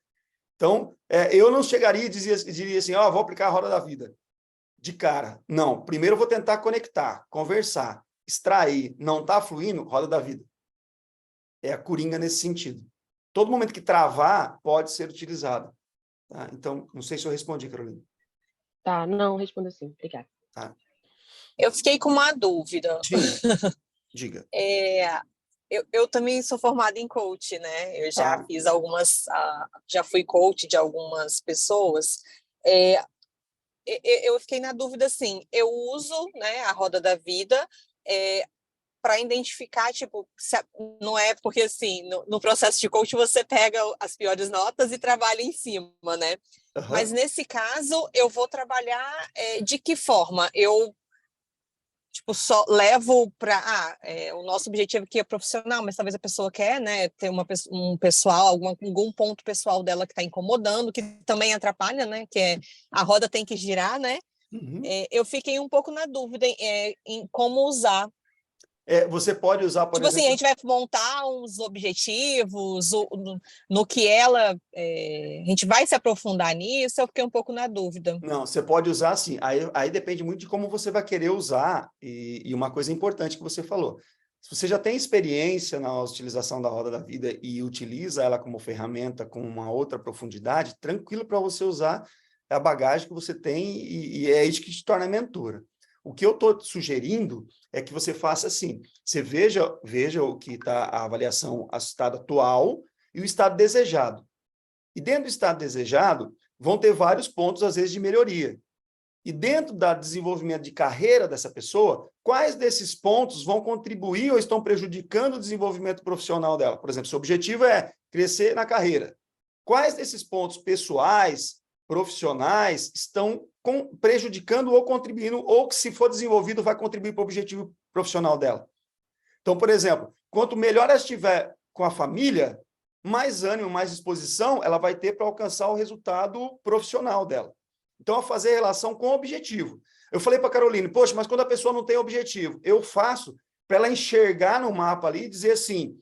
[SPEAKER 1] Então, eu não chegaria e diria assim, vou aplicar a roda da vida de cara. Não, primeiro eu vou tentar conectar, conversar, extrair, não está fluindo, roda da vida. É a coringa nesse sentido. Todo momento que travar, pode ser utilizado. Tá? Então, não sei se eu respondi, Carolina.
[SPEAKER 5] Tá, não, responda sim, obrigada.
[SPEAKER 1] Tá.
[SPEAKER 6] Eu fiquei com uma dúvida.
[SPEAKER 1] Sim, diga.
[SPEAKER 6] Eu também sou formada em coach, né? Eu já fiz já fui coach de algumas pessoas. Eu fiquei na dúvida, assim, eu uso, né, a roda da vida para identificar, tipo, não é porque, assim, no processo de coach você pega as piores notas e trabalha em cima, né?
[SPEAKER 1] Uhum.
[SPEAKER 6] Mas, nesse caso, eu vou trabalhar de que forma? Eu, tipo, só levo para... o nosso objetivo aqui é profissional, mas talvez a pessoa quer, né, ter um pessoal, algum ponto pessoal dela que está incomodando, que também atrapalha, né? Que a roda tem que girar, né?
[SPEAKER 1] Uhum.
[SPEAKER 6] Eu fiquei um pouco na dúvida em como usar.
[SPEAKER 1] Você pode usar, por
[SPEAKER 6] Tipo assim, a
[SPEAKER 1] exemplo...
[SPEAKER 6] gente vai montar uns objetivos, no que ela... a gente vai se aprofundar nisso, eu fiquei um pouco na dúvida.
[SPEAKER 1] Não, você pode usar assim. Aí depende muito de como você vai querer usar. E uma coisa importante que você falou. Se você já tem experiência na utilização da roda da vida e utiliza ela como ferramenta com uma outra profundidade, tranquilo para você usar a bagagem que você tem e é isso que te torna mentora. O que eu estou sugerindo é que você faça assim. Você veja o que está a avaliação, o estado atual e o estado desejado. E dentro do estado desejado, vão ter vários pontos, às vezes, de melhoria. E dentro do desenvolvimento de carreira dessa pessoa, quais desses pontos vão contribuir ou estão prejudicando o desenvolvimento profissional dela? Por exemplo, seu objetivo é crescer na carreira. Quais desses pontos pessoais, profissionais, estão prejudicando ou contribuindo, ou que, se for desenvolvido, vai contribuir para o objetivo profissional dela? Então, por exemplo, quanto melhor ela estiver com a família, mais ânimo, mais disposição ela vai ter para alcançar o resultado profissional dela. Então, a fazer relação com o objetivo. Eu falei para a Caroline, poxa, mas quando a pessoa não tem objetivo, eu faço para ela enxergar no mapa ali e dizer assim,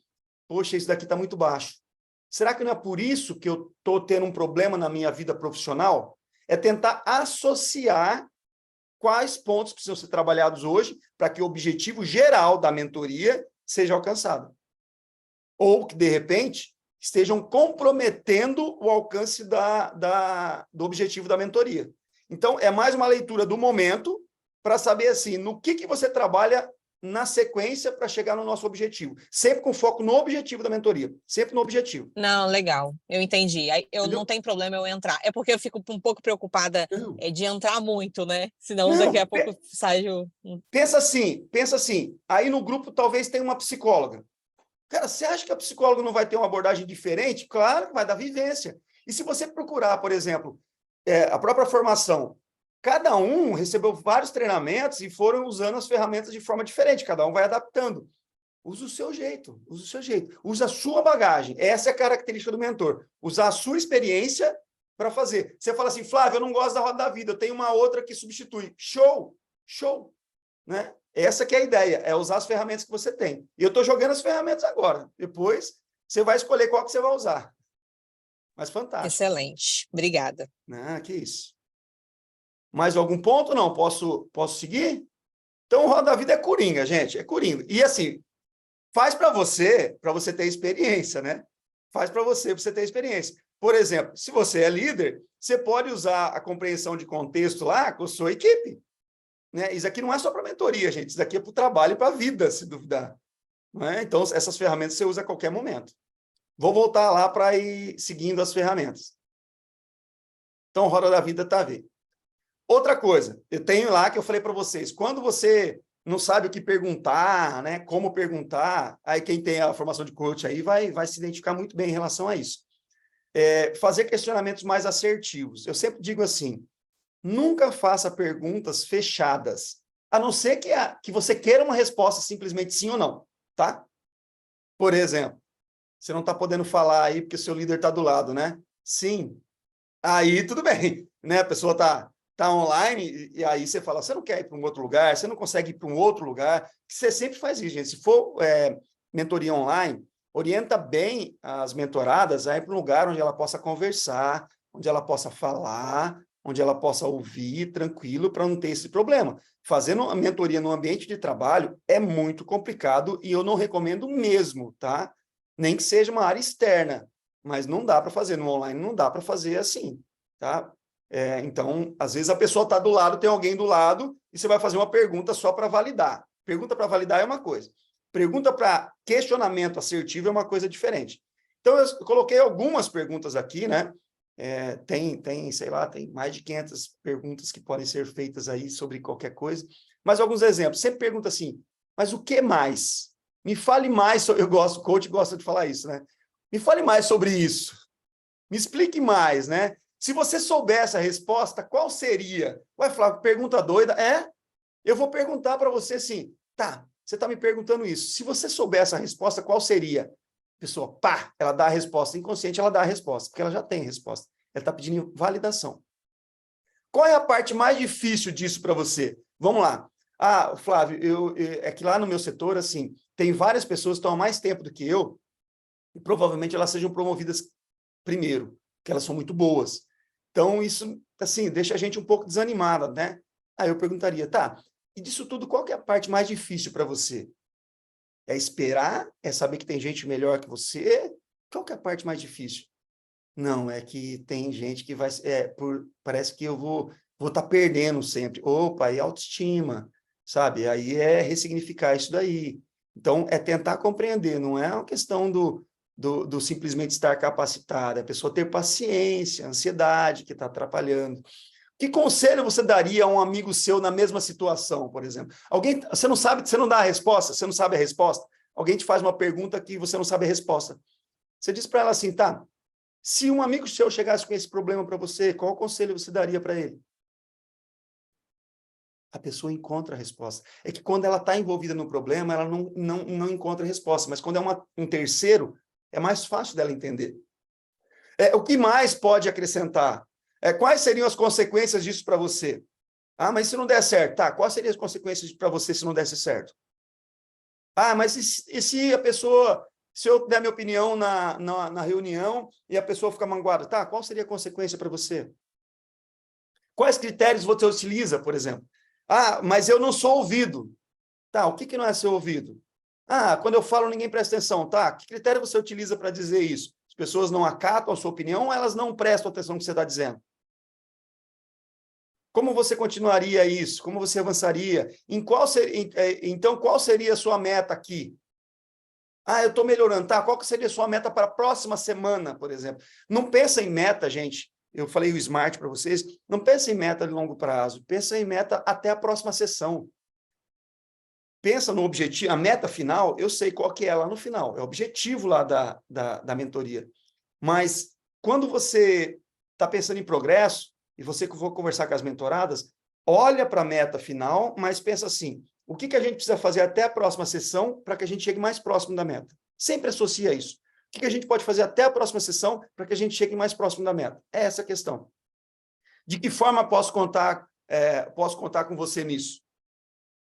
[SPEAKER 1] poxa, isso daqui está muito baixo. Será que não é por isso que eu estou tendo um problema na minha vida profissional? É tentar associar quais pontos precisam ser trabalhados hoje para que o objetivo geral da mentoria seja alcançado. Ou que, de repente, estejam comprometendo o alcance do objetivo da mentoria. Então, é mais uma leitura do momento para saber, assim, no que você trabalha na sequência para chegar no nosso objetivo. Sempre com foco no objetivo da mentoria. Sempre no objetivo.
[SPEAKER 6] Não, legal. Eu entendi. Aí
[SPEAKER 1] Entendeu?
[SPEAKER 6] não tem problema eu entrar. É porque eu fico um pouco preocupada de entrar muito, né? Senão
[SPEAKER 1] Não,
[SPEAKER 6] daqui a pouco saio...
[SPEAKER 1] Pensa assim. Aí no grupo talvez tenha uma psicóloga. Cara, você acha que a psicóloga não vai ter uma abordagem diferente? Claro que vai dar vivência. E se você procurar, por exemplo, a própria formação, cada um recebeu vários treinamentos e foram usando as ferramentas de forma diferente, cada um vai adaptando. Usa o seu jeito, usa a sua bagagem. Essa é a característica do mentor. Usar a sua experiência para fazer. Você fala assim, Flávio, eu não gosto da roda da vida, eu tenho uma outra que substitui. Show! Né? Essa que é a ideia, é usar as ferramentas que você tem. E eu estou jogando as ferramentas agora. Depois, você vai escolher qual que você vai usar. Mas fantástico.
[SPEAKER 6] Excelente. Obrigada.
[SPEAKER 1] Que isso. Mais algum ponto? Não? Posso seguir? Então, roda da vida é coringa, gente. É coringa. E assim, faz para você ter experiência, né? Faz para você ter experiência. Por exemplo, se você é líder, você pode usar a compreensão de contexto lá com a sua equipe. Né? Isso aqui não é só para mentoria, gente. Isso aqui é para o trabalho e para a vida, se duvidar. Não é? Então, essas ferramentas você usa a qualquer momento. Vou voltar lá para ir seguindo as ferramentas. Então, roda da vida está a ver. Outra coisa, eu tenho lá que eu falei para vocês, quando você não sabe o que perguntar, né? Como perguntar, aí quem tem a formação de coach aí vai se identificar muito bem em relação a isso. Fazer questionamentos mais assertivos. Eu sempre digo assim, nunca faça perguntas fechadas, a não ser que você queira uma resposta simplesmente sim ou não, tá? Por exemplo, você não está podendo falar aí porque seu líder está do lado, né? Sim. Aí tudo bem, né? A pessoa está online e aí você fala, você não quer ir para um outro lugar, você não consegue ir para um outro lugar. Você sempre faz isso, gente. Se for mentoria online, orienta bem as mentoradas a ir para um lugar onde ela possa conversar, onde ela possa falar, onde ela possa ouvir tranquilo para não ter esse problema. Fazendo a mentoria no ambiente de trabalho é muito complicado e eu não recomendo mesmo, tá? Nem que seja uma área externa, mas não dá para fazer no online, não dá para fazer assim, tá? Então, às vezes a pessoa está do lado, tem alguém do lado e você vai fazer uma pergunta só para validar. Pergunta para validar é uma coisa. Pergunta para questionamento assertivo é uma coisa diferente. Então, eu coloquei algumas perguntas aqui, né? Sei lá, tem mais de 500 perguntas que podem ser feitas aí sobre qualquer coisa. Mas alguns exemplos. Sempre pergunta assim, mas o que mais? Me fale mais. O coach gosta de falar isso, né? Me fale mais sobre isso. Me explique mais, né? Se você soubesse a resposta, qual seria? Ué, Flávio, pergunta doida. Eu vou perguntar para você assim, tá, você está me perguntando isso. Se você soubesse a resposta, qual seria? A pessoa, pá, ela dá a resposta. Inconsciente, ela dá a resposta, porque ela já tem a resposta. Ela está pedindo validação. Qual é a parte mais difícil disso para você? Vamos lá. Ah, Flávio, é que lá no meu setor, assim, tem várias pessoas que estão há mais tempo do que eu, e provavelmente elas sejam promovidas primeiro, porque elas são muito boas. Então, isso, assim, deixa a gente um pouco desanimada, né? Aí eu perguntaria, tá, e disso tudo, qual que é a parte mais difícil para você? É esperar? É saber que tem gente melhor que você? Qual que é a parte mais difícil? Não, é que tem gente que vai... parece que eu vou estar perdendo sempre. Opa, e autoestima, sabe? Aí é ressignificar isso daí. Então, é tentar compreender, não é uma questão do simplesmente estar capacitado, é a pessoa ter paciência, ansiedade que está atrapalhando. Que conselho você daria a um amigo seu na mesma situação, por exemplo? Alguém, você não sabe, você não dá a resposta, você não sabe a resposta, alguém te faz uma pergunta que você não sabe a resposta. Você diz para ela assim, tá, se um amigo seu chegasse com esse problema para você, qual conselho você daria para ele? A pessoa encontra a resposta. É que quando ela está envolvida no problema, ela não encontra a resposta, mas quando é um terceiro, é mais fácil dela entender. O que mais pode acrescentar? Quais seriam as consequências disso para você? Ah, mas se não der certo, tá? Quais seriam as consequências para você se não desse certo? Ah, mas e se a pessoa, se eu der minha opinião na reunião e a pessoa ficar magoada, tá? Qual seria a consequência para você? Quais critérios você utiliza, por exemplo? Ah, mas eu não sou ouvido. Tá, o que não é ser ouvido? Ah, quando eu falo, ninguém presta atenção. Tá, que critério você utiliza para dizer isso? As pessoas não acatam a sua opinião ou elas não prestam atenção no que você está dizendo? Como você continuaria isso? Como você avançaria? Então, qual seria a sua meta aqui? Ah, eu estou melhorando. Tá, qual que seria a sua meta para a próxima semana, por exemplo? Não pensa em meta, gente. Eu falei o SMART para vocês. Não pensa em meta de longo prazo. Pensa em meta até a próxima sessão. Pensa no objetivo, a meta final, eu sei qual que é lá no final, é o objetivo lá da mentoria. Mas quando você está pensando em progresso, e você for conversar com as mentoradas, olha para a meta final, mas pensa assim, o que a gente precisa fazer até a próxima sessão para que a gente chegue mais próximo da meta? Sempre associa isso. O que a gente pode fazer até a próxima sessão para que a gente chegue mais próximo da meta? É essa a questão. De que forma posso contar com você nisso?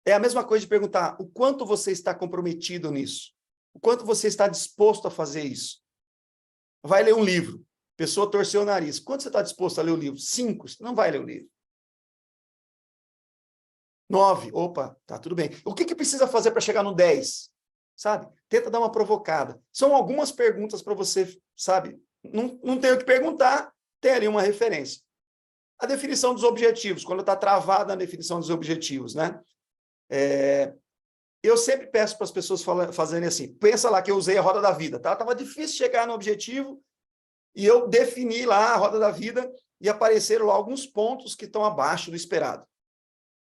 [SPEAKER 1] É a mesma coisa de perguntar o quanto você está comprometido nisso. O quanto você está disposto a fazer isso. Vai ler um livro. A pessoa torceu o nariz. Quanto você está disposto a ler o livro? 5. Não vai ler o livro. 9. Opa, tá tudo bem. O que precisa fazer para chegar no 10? Sabe? Tenta dar uma provocada. São algumas perguntas para você, sabe? Não tem o que perguntar, tem ali uma referência. A definição dos objetivos, quando está travada a definição dos objetivos, né? Eu sempre peço para as pessoas fazerem assim, pensa lá que eu usei a roda da vida, tá? Estava difícil chegar no objetivo e eu defini lá a roda da vida e apareceram lá alguns pontos que estão abaixo do esperado.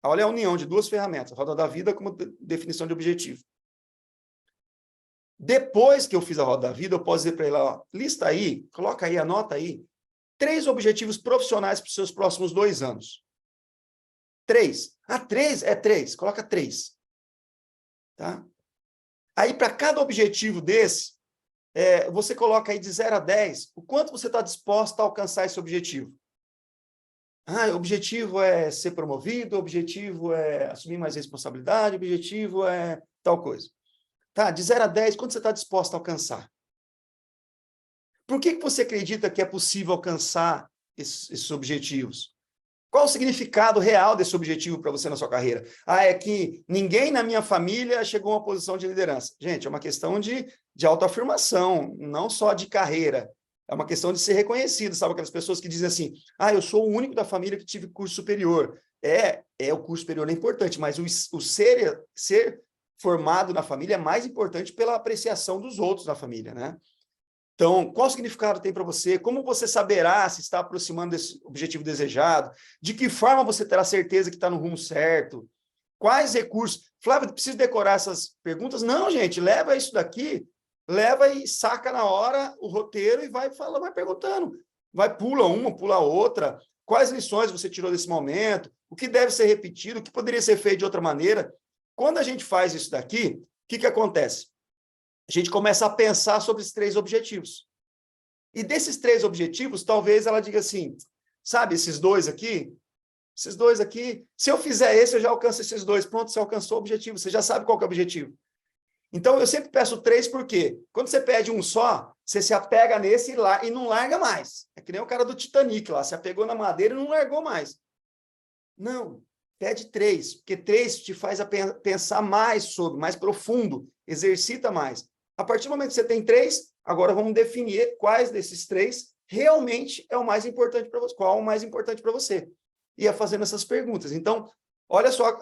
[SPEAKER 1] Olha a união de duas ferramentas, a roda da vida como definição de objetivo. Depois que eu fiz a roda da vida, eu posso dizer para ele, ó, lista aí, coloca aí, anota aí, 3 objetivos profissionais para os seus próximos 2 anos. 3. Ah, 3? É 3. Coloca 3. Tá? Aí, para cada objetivo desse, você coloca aí de 0 a 10, o quanto você está disposto a alcançar esse objetivo. Ah, o objetivo é ser promovido, o objetivo é assumir mais responsabilidade, o objetivo é tal coisa. Tá, de 0 a 10, quanto você está disposto a alcançar? Por que você acredita que é possível alcançar esses objetivos? Qual o significado real desse objetivo para você na sua carreira? Ah, é que ninguém na minha família chegou a uma posição de liderança. Gente, é uma questão de autoafirmação, não só de carreira. É uma questão de ser reconhecido, sabe? Aquelas pessoas que dizem assim, ah, eu sou o único da família que tive curso superior. O curso superior é importante, mas o ser formado na família é mais importante pela apreciação dos outros na família, né? Então, qual significado tem para você? Como você saberá se está aproximando desse objetivo desejado? De que forma você terá certeza que está no rumo certo? Quais recursos? Flávio, preciso decorar essas perguntas? Não, gente, leva isso daqui, leva e saca na hora o roteiro e vai perguntando. Pula uma, pula outra. Quais lições você tirou desse momento? O que deve ser repetido? O que poderia ser feito de outra maneira? Quando a gente faz isso daqui, o que acontece? A gente começa a pensar sobre esses 3 objetivos. E desses 3 objetivos, talvez ela diga assim, sabe, esses 2 aqui, esses dois aqui, se eu fizer esse, eu já alcanço esses dois. Pronto, você alcançou o objetivo, você já sabe qual que é o objetivo. Então, eu sempre peço 3, porque quando você pede um só, você se apega nesse e não larga mais. É que nem o cara do Titanic lá, se apegou na madeira e não largou mais. Não, pede 3, porque 3 te faz pensar mais sobre, mais profundo, exercita mais. A partir do momento que você tem 3, agora vamos definir quais desses 3 realmente é o mais importante para você, qual é o mais importante para você. E é fazendo essas perguntas. Então, olha só,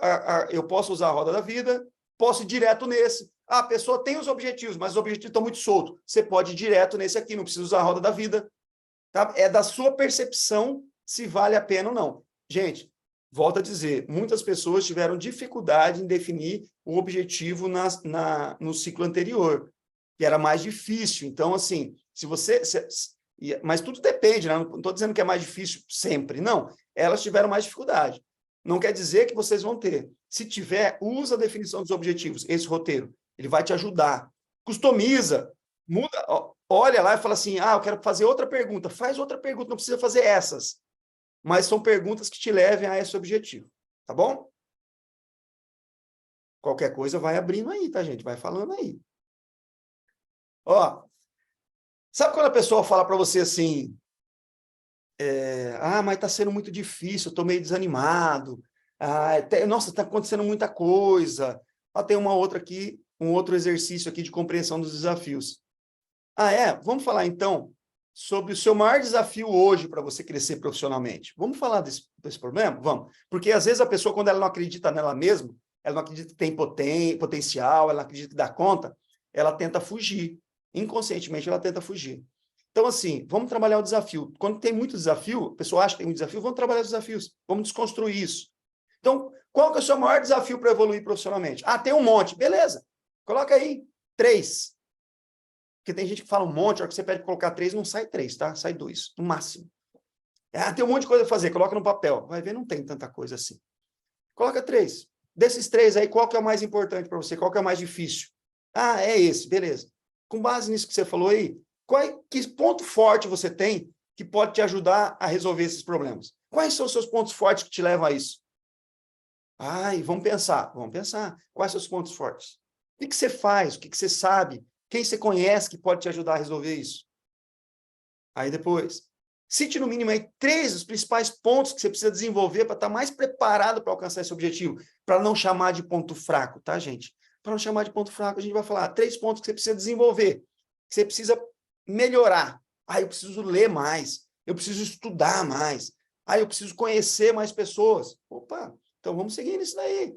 [SPEAKER 1] eu posso usar a roda da vida, posso ir direto nesse. A pessoa tem os objetivos, mas os objetivos estão muito soltos. Você pode ir direto nesse aqui, não precisa usar a roda da vida. Tá? É da sua percepção se vale a pena ou não. Gente, volto a dizer, muitas pessoas tiveram dificuldade em definir o objetivo no ciclo anterior, que era mais difícil. Então, assim, mas tudo depende, né? Não estou dizendo que é mais difícil sempre, não. Elas tiveram mais dificuldade. Não quer dizer que vocês vão ter. Se tiver, usa a definição dos objetivos, esse roteiro. Ele vai te ajudar. Customiza, muda, olha lá e fala assim, eu quero fazer outra pergunta. Faz outra pergunta, não precisa fazer essas. Mas são perguntas que te levem a esse objetivo. Tá bom? Qualquer coisa vai abrindo aí, tá, gente? Vai falando aí. Ó, sabe quando a pessoa fala para você assim, mas está sendo muito difícil, eu estou meio desanimado, nossa, está acontecendo muita coisa. Tem uma outra aqui, um outro exercício aqui de compreensão dos desafios. Vamos falar então sobre o seu maior desafio hoje para você crescer profissionalmente. Vamos falar desse problema? Vamos. Porque às vezes a pessoa, quando ela não acredita nela mesma, ela não acredita que tem potencial, ela não acredita que dá conta, ela tenta fugir. Inconscientemente ela tenta fugir. Então, assim, vamos trabalhar o desafio. Quando tem muito desafio, a pessoa acha que tem um desafio, vamos trabalhar os desafios, vamos desconstruir isso. Então, qual que é o seu maior desafio para evoluir profissionalmente? Tem um monte. Beleza. Coloca aí 3. Porque tem gente que fala um monte, a hora que você pede para colocar 3, não sai 3, tá? Sai 2, no máximo. Tem um monte de coisa a fazer, coloca no papel. Vai ver, não tem tanta coisa assim. Coloca 3. Desses 3 aí, qual que é o mais importante para você? Qual que é o mais difícil? É esse, beleza. Com base nisso que você falou aí, que ponto forte você tem que pode te ajudar a resolver esses problemas? Quais são os seus pontos fortes que te levam a isso? Vamos pensar. Quais são os pontos fortes? O que você faz? O que você sabe? Quem você conhece que pode te ajudar a resolver isso? Aí depois, cite no mínimo aí 3 dos principais pontos que você precisa desenvolver para estar mais preparado para alcançar esse objetivo, para não chamar de ponto fraco, tá, gente? Para não chamar de ponto fraco, a gente vai falar 3 pontos que você precisa desenvolver, que você precisa melhorar. Eu preciso ler mais, eu preciso estudar mais, eu preciso conhecer mais pessoas. Opa, então vamos seguir nisso daí.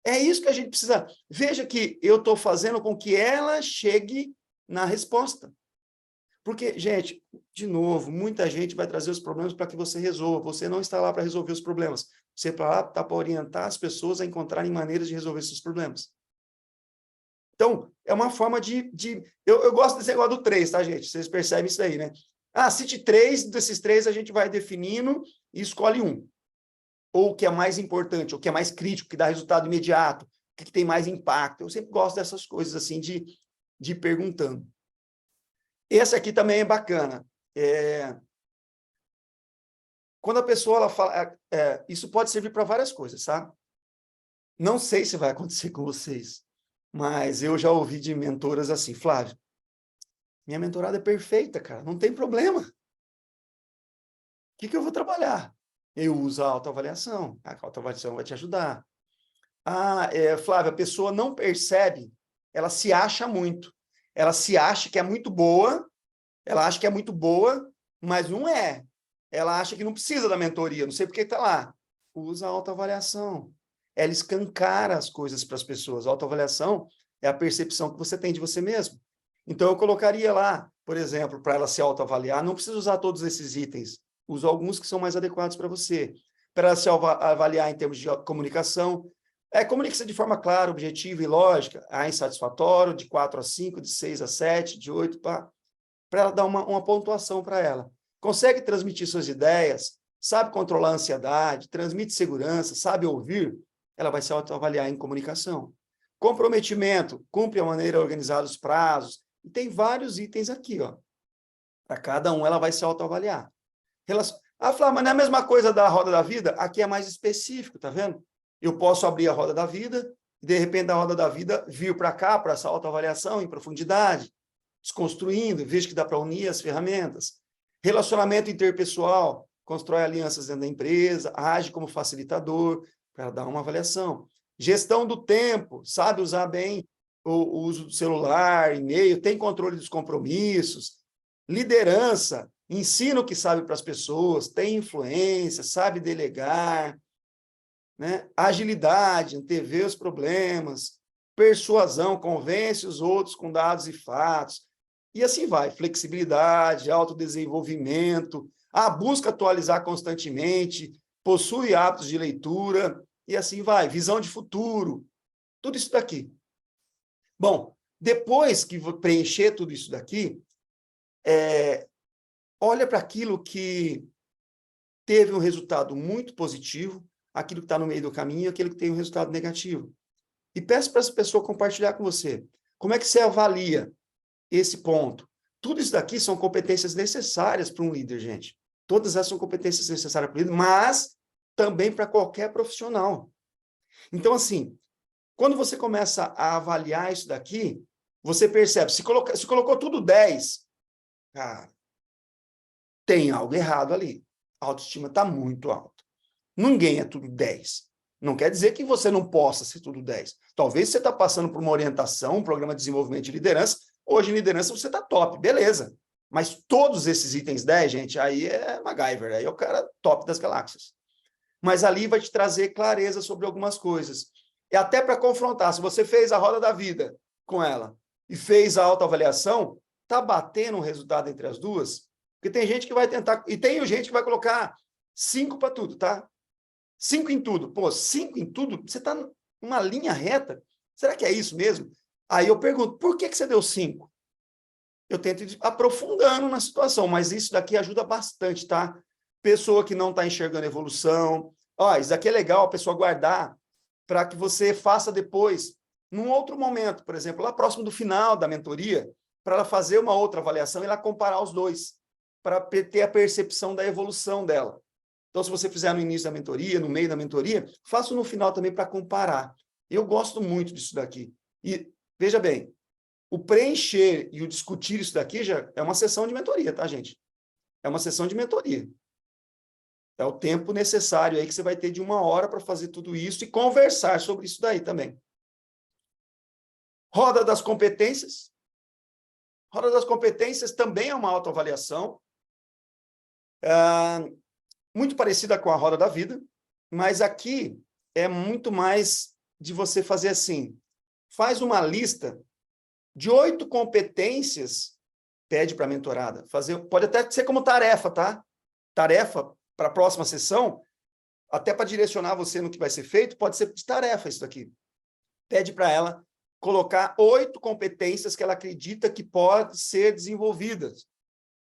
[SPEAKER 1] É isso que a gente precisa. Veja que eu estou fazendo com que ela chegue na resposta. Porque, gente, de novo, muita gente vai trazer os problemas para que você resolva. Você não está lá para resolver os problemas. Você está para orientar as pessoas a encontrarem maneiras de resolver esses problemas. Então, é uma forma eu gosto desse negócio do 3, tá, gente? Vocês percebem isso aí, né? Cite 3, desses 3 a gente vai definindo e escolhe um. Ou o que é mais importante, ou o que é mais crítico, que dá resultado imediato, o que tem mais impacto. Eu sempre gosto dessas coisas, assim, de ir perguntando. Esse aqui também é bacana. Quando a pessoa ela fala... isso pode servir para várias coisas, tá? Não sei se vai acontecer com vocês, mas eu já ouvi de mentoras assim, Flávio, minha mentorada é perfeita, cara, não tem problema. O que eu vou trabalhar? Eu uso a autoavaliação. A autoavaliação vai te ajudar. Flávia, a pessoa não percebe, ela se acha muito. Ela se acha que é muito boa, mas não é. Ela acha que não precisa da mentoria, não sei por que está lá. Usa a autoavaliação. Ela escancara as coisas para as pessoas. A autoavaliação é a percepção que você tem de você mesmo. Então, eu colocaria lá, por exemplo, para ela se autoavaliar, não precisa usar todos esses itens. Usa alguns que são mais adequados para você. Para ela se avaliar em termos de comunicação, comunique-se de forma clara, objetiva e lógica. Insatisfatório, de 4 a 5, de 6 a 7, de 8, para ela dar uma pontuação para ela. Consegue transmitir suas ideias, sabe controlar a ansiedade, transmite segurança, sabe ouvir, ela vai se autoavaliar em comunicação. Comprometimento, cumpre a maneira organizada os prazos. E tem vários itens aqui, ó. Para cada um, ela vai se autoavaliar. Ah, Flávio, mas não é a mesma coisa da roda da vida? Aqui é mais específico, tá vendo? Eu posso abrir a roda da vida, e de repente da roda da vida vir para cá, para essa autoavaliação em profundidade, desconstruindo, vejo que dá para unir as ferramentas. Relacionamento interpessoal, constrói alianças dentro da empresa, age como facilitador para dar uma avaliação. Gestão do tempo, sabe usar bem o uso do celular, e-mail, tem controle dos compromissos. Liderança, ensina o que sabe para as pessoas, tem influência, sabe delegar, né? Agilidade, antever os problemas, persuasão, convence os outros com dados e fatos, e assim vai, flexibilidade, autodesenvolvimento, busca atualizar constantemente, possui hábitos de leitura, e assim vai, visão de futuro, tudo isso daqui. Bom, depois que preencher tudo isso daqui, olha para aquilo que teve um resultado muito positivo, aquilo que está no meio do caminho e aquilo que tem um resultado negativo. E peço para essa pessoa compartilhar com você. Como é que você avalia esse ponto? Tudo isso daqui são competências necessárias para um líder, gente. Todas essas são competências necessárias para o líder, mas também para qualquer profissional. Então, assim, quando você começa a avaliar isso daqui, você percebe, se colocou tudo 10, cara, tem algo errado ali. A autoestima está muito alta. Ninguém é tudo 10. Não quer dizer que você não possa ser tudo 10. Talvez você está passando por uma orientação, um programa de desenvolvimento de liderança. Hoje, em liderança, você está top, beleza. Mas todos esses itens 10, gente, aí é MacGyver, aí é o cara top das galáxias. Mas ali vai te trazer clareza sobre algumas coisas. E até para confrontar, se você fez a roda da vida com ela e fez a autoavaliação, está batendo um resultado entre as duas? Porque tem gente que vai tentar, e tem gente que vai colocar 5 para tudo, tá? 5 em tudo. Pô, 5 em tudo? Você está numa linha reta? Será que é isso mesmo? Aí eu pergunto, por que você deu 5? Eu tento ir aprofundando na situação, mas isso daqui ajuda bastante, tá? Pessoa que não está enxergando evolução. Ó, isso daqui é legal a pessoa guardar para que você faça depois, num outro momento, por exemplo, lá próximo do final da mentoria, para ela fazer uma outra avaliação e ela comparar os dois, para ter a percepção da evolução dela. Então, se você fizer no início da mentoria, no meio da mentoria, faça no final também para comparar. Eu gosto muito disso daqui. E, veja bem, o preencher e o discutir isso daqui já é uma sessão de mentoria, tá, gente? É uma sessão de mentoria. É o tempo necessário aí que você vai ter de 1 hora para fazer tudo isso e conversar sobre isso daí também. Roda das competências. Roda das competências também é uma autoavaliação. Muito parecida com a roda da vida, mas aqui é muito mais de você fazer assim. Faz uma lista de 8 competências, pede para a mentorada. Pode até ser como tarefa, tá? Tarefa para a próxima sessão, até para direcionar você no que vai ser feito, pode ser de tarefa isso daqui. Pede para ela colocar 8 competências que ela acredita que podem ser desenvolvidas.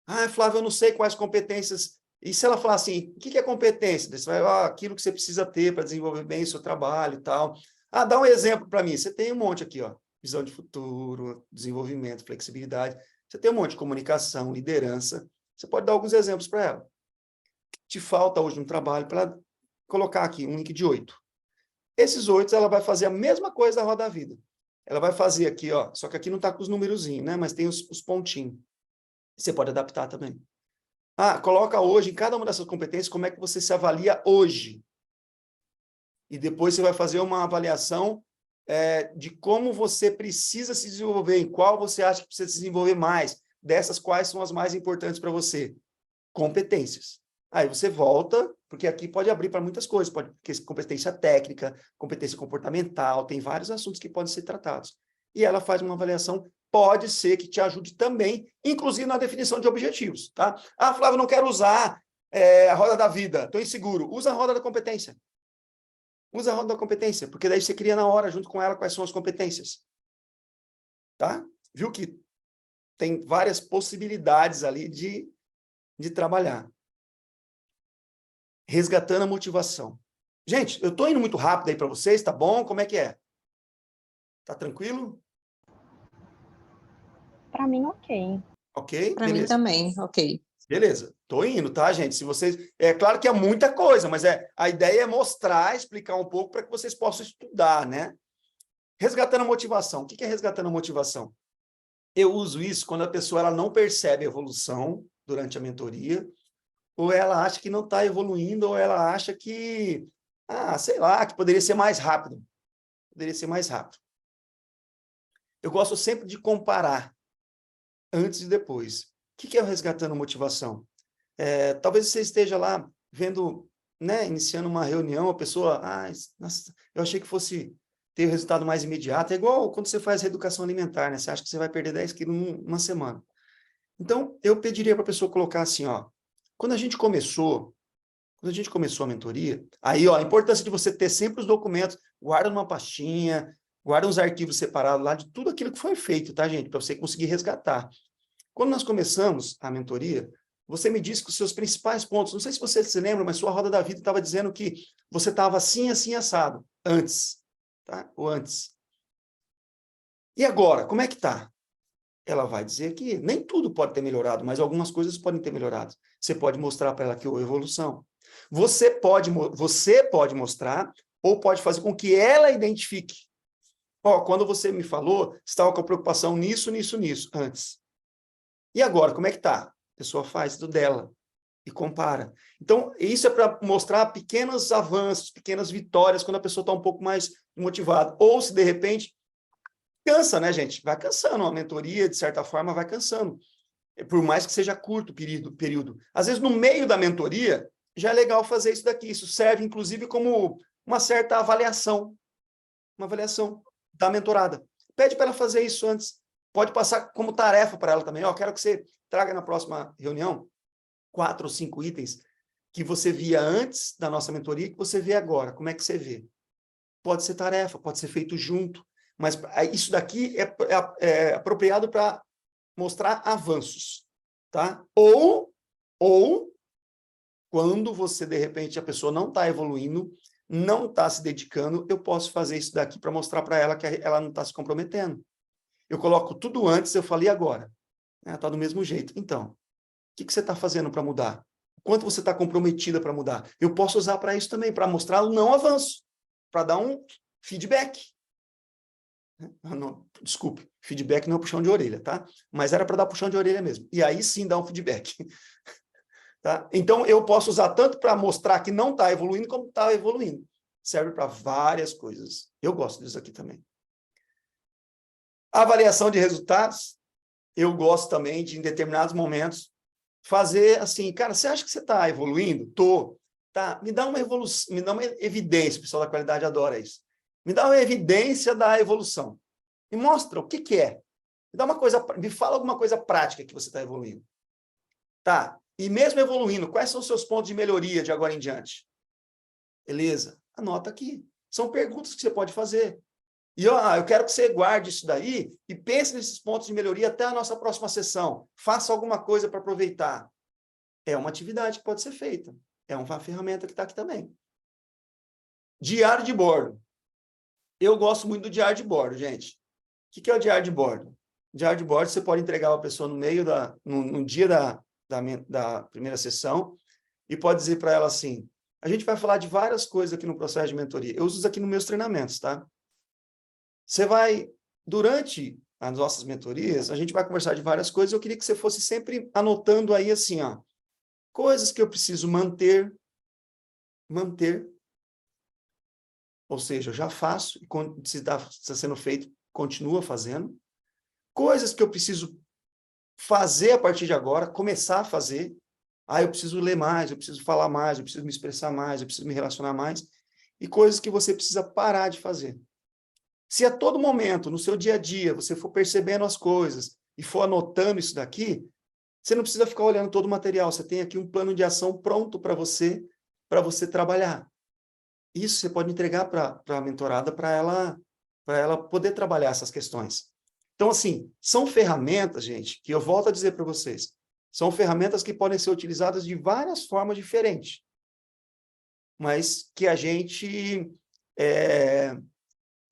[SPEAKER 1] Ah, Flávio, eu não sei quais competências. E se ela falar assim, o que é competência? Você vai, aquilo que você precisa ter para desenvolver bem o seu trabalho e tal. Dá um exemplo para mim. Você tem um monte aqui, ó. Visão de futuro, desenvolvimento, flexibilidade. Você tem um monte de comunicação, liderança. Você pode dar alguns exemplos para ela. Te falta hoje um trabalho para colocar aqui um link de 8. Esses 8, ela vai fazer a mesma coisa da roda da vida. Ela vai fazer aqui, ó, só que aqui não está com os númerozinhos, né? Mas tem os pontinhos. Você pode adaptar também. Coloca hoje, em cada uma dessas competências, como é que você se avalia hoje. E depois você vai fazer uma avaliação de como você precisa se desenvolver, em qual você acha que precisa se desenvolver mais. Dessas, quais são as mais importantes para você? Competências. Aí você volta, porque aqui pode abrir para muitas coisas, pode ter competência técnica, competência comportamental, tem vários assuntos que podem ser tratados. E ela faz uma avaliação, pode ser que te ajude também, inclusive na definição de objetivos, tá? Flávio, não quero usar a roda da vida, estou inseguro. Usa a roda da competência. Usa a roda da competência, porque daí você cria na hora, junto com ela, quais são as competências. Tá? Viu que tem várias possibilidades ali de trabalhar. Resgatando a motivação. Gente, eu estou indo muito rápido aí para vocês, tá bom? Como é que é? Tá tranquilo?
[SPEAKER 3] Para mim, ok.
[SPEAKER 1] Ok,
[SPEAKER 6] Para mim
[SPEAKER 1] beleza.
[SPEAKER 6] também, ok.
[SPEAKER 1] Beleza, tô indo, tá, gente? Se vocês... É claro que é muita coisa, mas a ideia é mostrar, explicar um pouco para que vocês possam estudar, né? Resgatando a motivação. O que é resgatando a motivação? Eu uso isso quando a pessoa ela não percebe a evolução durante a mentoria, ou ela acha que não está evoluindo, ou ela acha que, sei lá, que poderia ser mais rápido. Poderia ser mais rápido. Eu gosto sempre de comparar antes e depois. O que é o resgatando motivação? Talvez você esteja lá vendo, né, iniciando uma reunião, a pessoa, nossa, eu achei que fosse ter o resultado mais imediato. É igual quando você faz reeducação alimentar, né? Você acha que você vai perder 10 quilos numa semana. Então, eu pediria para a pessoa colocar assim, ó, quando a gente começou a mentoria, aí, ó, a importância de você ter sempre os documentos, guarda numa pastinha, guarda uns arquivos separados lá de tudo aquilo que foi feito, tá, gente? Para você conseguir resgatar. Quando nós começamos a mentoria, você me disse que os seus principais pontos, não sei se você se lembra, mas sua roda da vida estava dizendo que você estava assim, assim, assado, antes, tá? Ou antes. E agora, como é que tá? Ela vai dizer que nem tudo pode ter melhorado, mas algumas coisas podem ter melhorado. Você pode mostrar para ela que houve evolução. Você pode mostrar ou pode fazer com que ela identifique. Quando você me falou, estava com preocupação nisso, nisso, nisso, antes. E agora, como é que tá? A pessoa faz do dela e compara. Então, isso é para mostrar pequenos avanços, pequenas vitórias, quando a pessoa está um pouco mais motivada. Ou se, de repente, cansa, né, gente? Vai cansando. A mentoria, de certa forma, vai cansando. Por mais que seja curto o período. Às vezes, no meio da mentoria, já é legal fazer isso daqui. Isso serve, inclusive, como uma certa avaliação. Uma avaliação da mentorada. Pede para ela fazer isso antes. Pode passar como tarefa para ela também. Quero que você traga na próxima reunião 4 ou 5 itens que você via antes da nossa mentoria e que você vê agora. Como é que você vê? Pode ser tarefa, pode ser feito junto. Mas isso daqui é apropriado para mostrar avanços, tá? Ou quando você, de repente, a pessoa não está evoluindo, não está se dedicando, eu posso fazer isso daqui para mostrar para ela que ela não está se comprometendo. Eu coloco tudo antes, eu falei agora. Está do mesmo jeito. Então, o que você está fazendo para mudar? Quanto você está comprometida para mudar? Eu posso usar para isso também, para mostrar o não avanço, para dar um feedback. Não, desculpe, feedback não é puxão de orelha, tá? Mas era para dar puxão de orelha mesmo. E aí sim dar um feedback. Tá? Então, eu posso usar tanto para mostrar que não está evoluindo, como está evoluindo. Serve para várias coisas. Eu gosto disso aqui também. Avaliação de resultados. Eu gosto também de, em determinados momentos, fazer assim, cara, você acha que você está evoluindo? Tô. Tá, me dá uma evolução, me dá uma evidência, o pessoal da qualidade adora isso. Me dá uma evidência da evolução. Me mostra o que é. Me fala alguma coisa prática que você está evoluindo. Tá. E mesmo evoluindo, quais são os seus pontos de melhoria de agora em diante? Beleza? Anota aqui. São perguntas que você pode fazer. E eu quero que você guarde isso daí e pense nesses pontos de melhoria até a nossa próxima sessão. Faça alguma coisa para aproveitar. É uma atividade que pode ser feita. É uma ferramenta que está aqui também. Diário de bordo. Eu gosto muito do diário de bordo, gente. O que é o diário de bordo? Diário de bordo você pode entregar a pessoa no dia da primeira sessão e pode dizer para ela assim, a gente vai falar de várias coisas aqui no processo de mentoria. Eu uso isso aqui nos meus treinamentos, tá? Você vai, durante as nossas mentorias, a gente vai conversar de várias coisas. Eu queria que você fosse sempre anotando aí assim, coisas que eu preciso manter, ou seja, eu já faço, e se está sendo feito, continua fazendo. Coisas que eu preciso fazer a partir de agora, começar a fazer. Eu preciso ler mais, eu preciso falar mais, eu preciso me expressar mais, eu preciso me relacionar mais. E coisas que você precisa parar de fazer. Se a todo momento, no seu dia a dia, você for percebendo as coisas e for anotando isso daqui, você não precisa ficar olhando todo o material. Você tem aqui um plano de ação pronto para você trabalhar. Isso você pode entregar para a mentorada para ela poder trabalhar essas questões. Então, assim, são ferramentas, gente, que eu volto a dizer para vocês, são ferramentas que podem ser utilizadas de várias formas diferentes, mas que a gente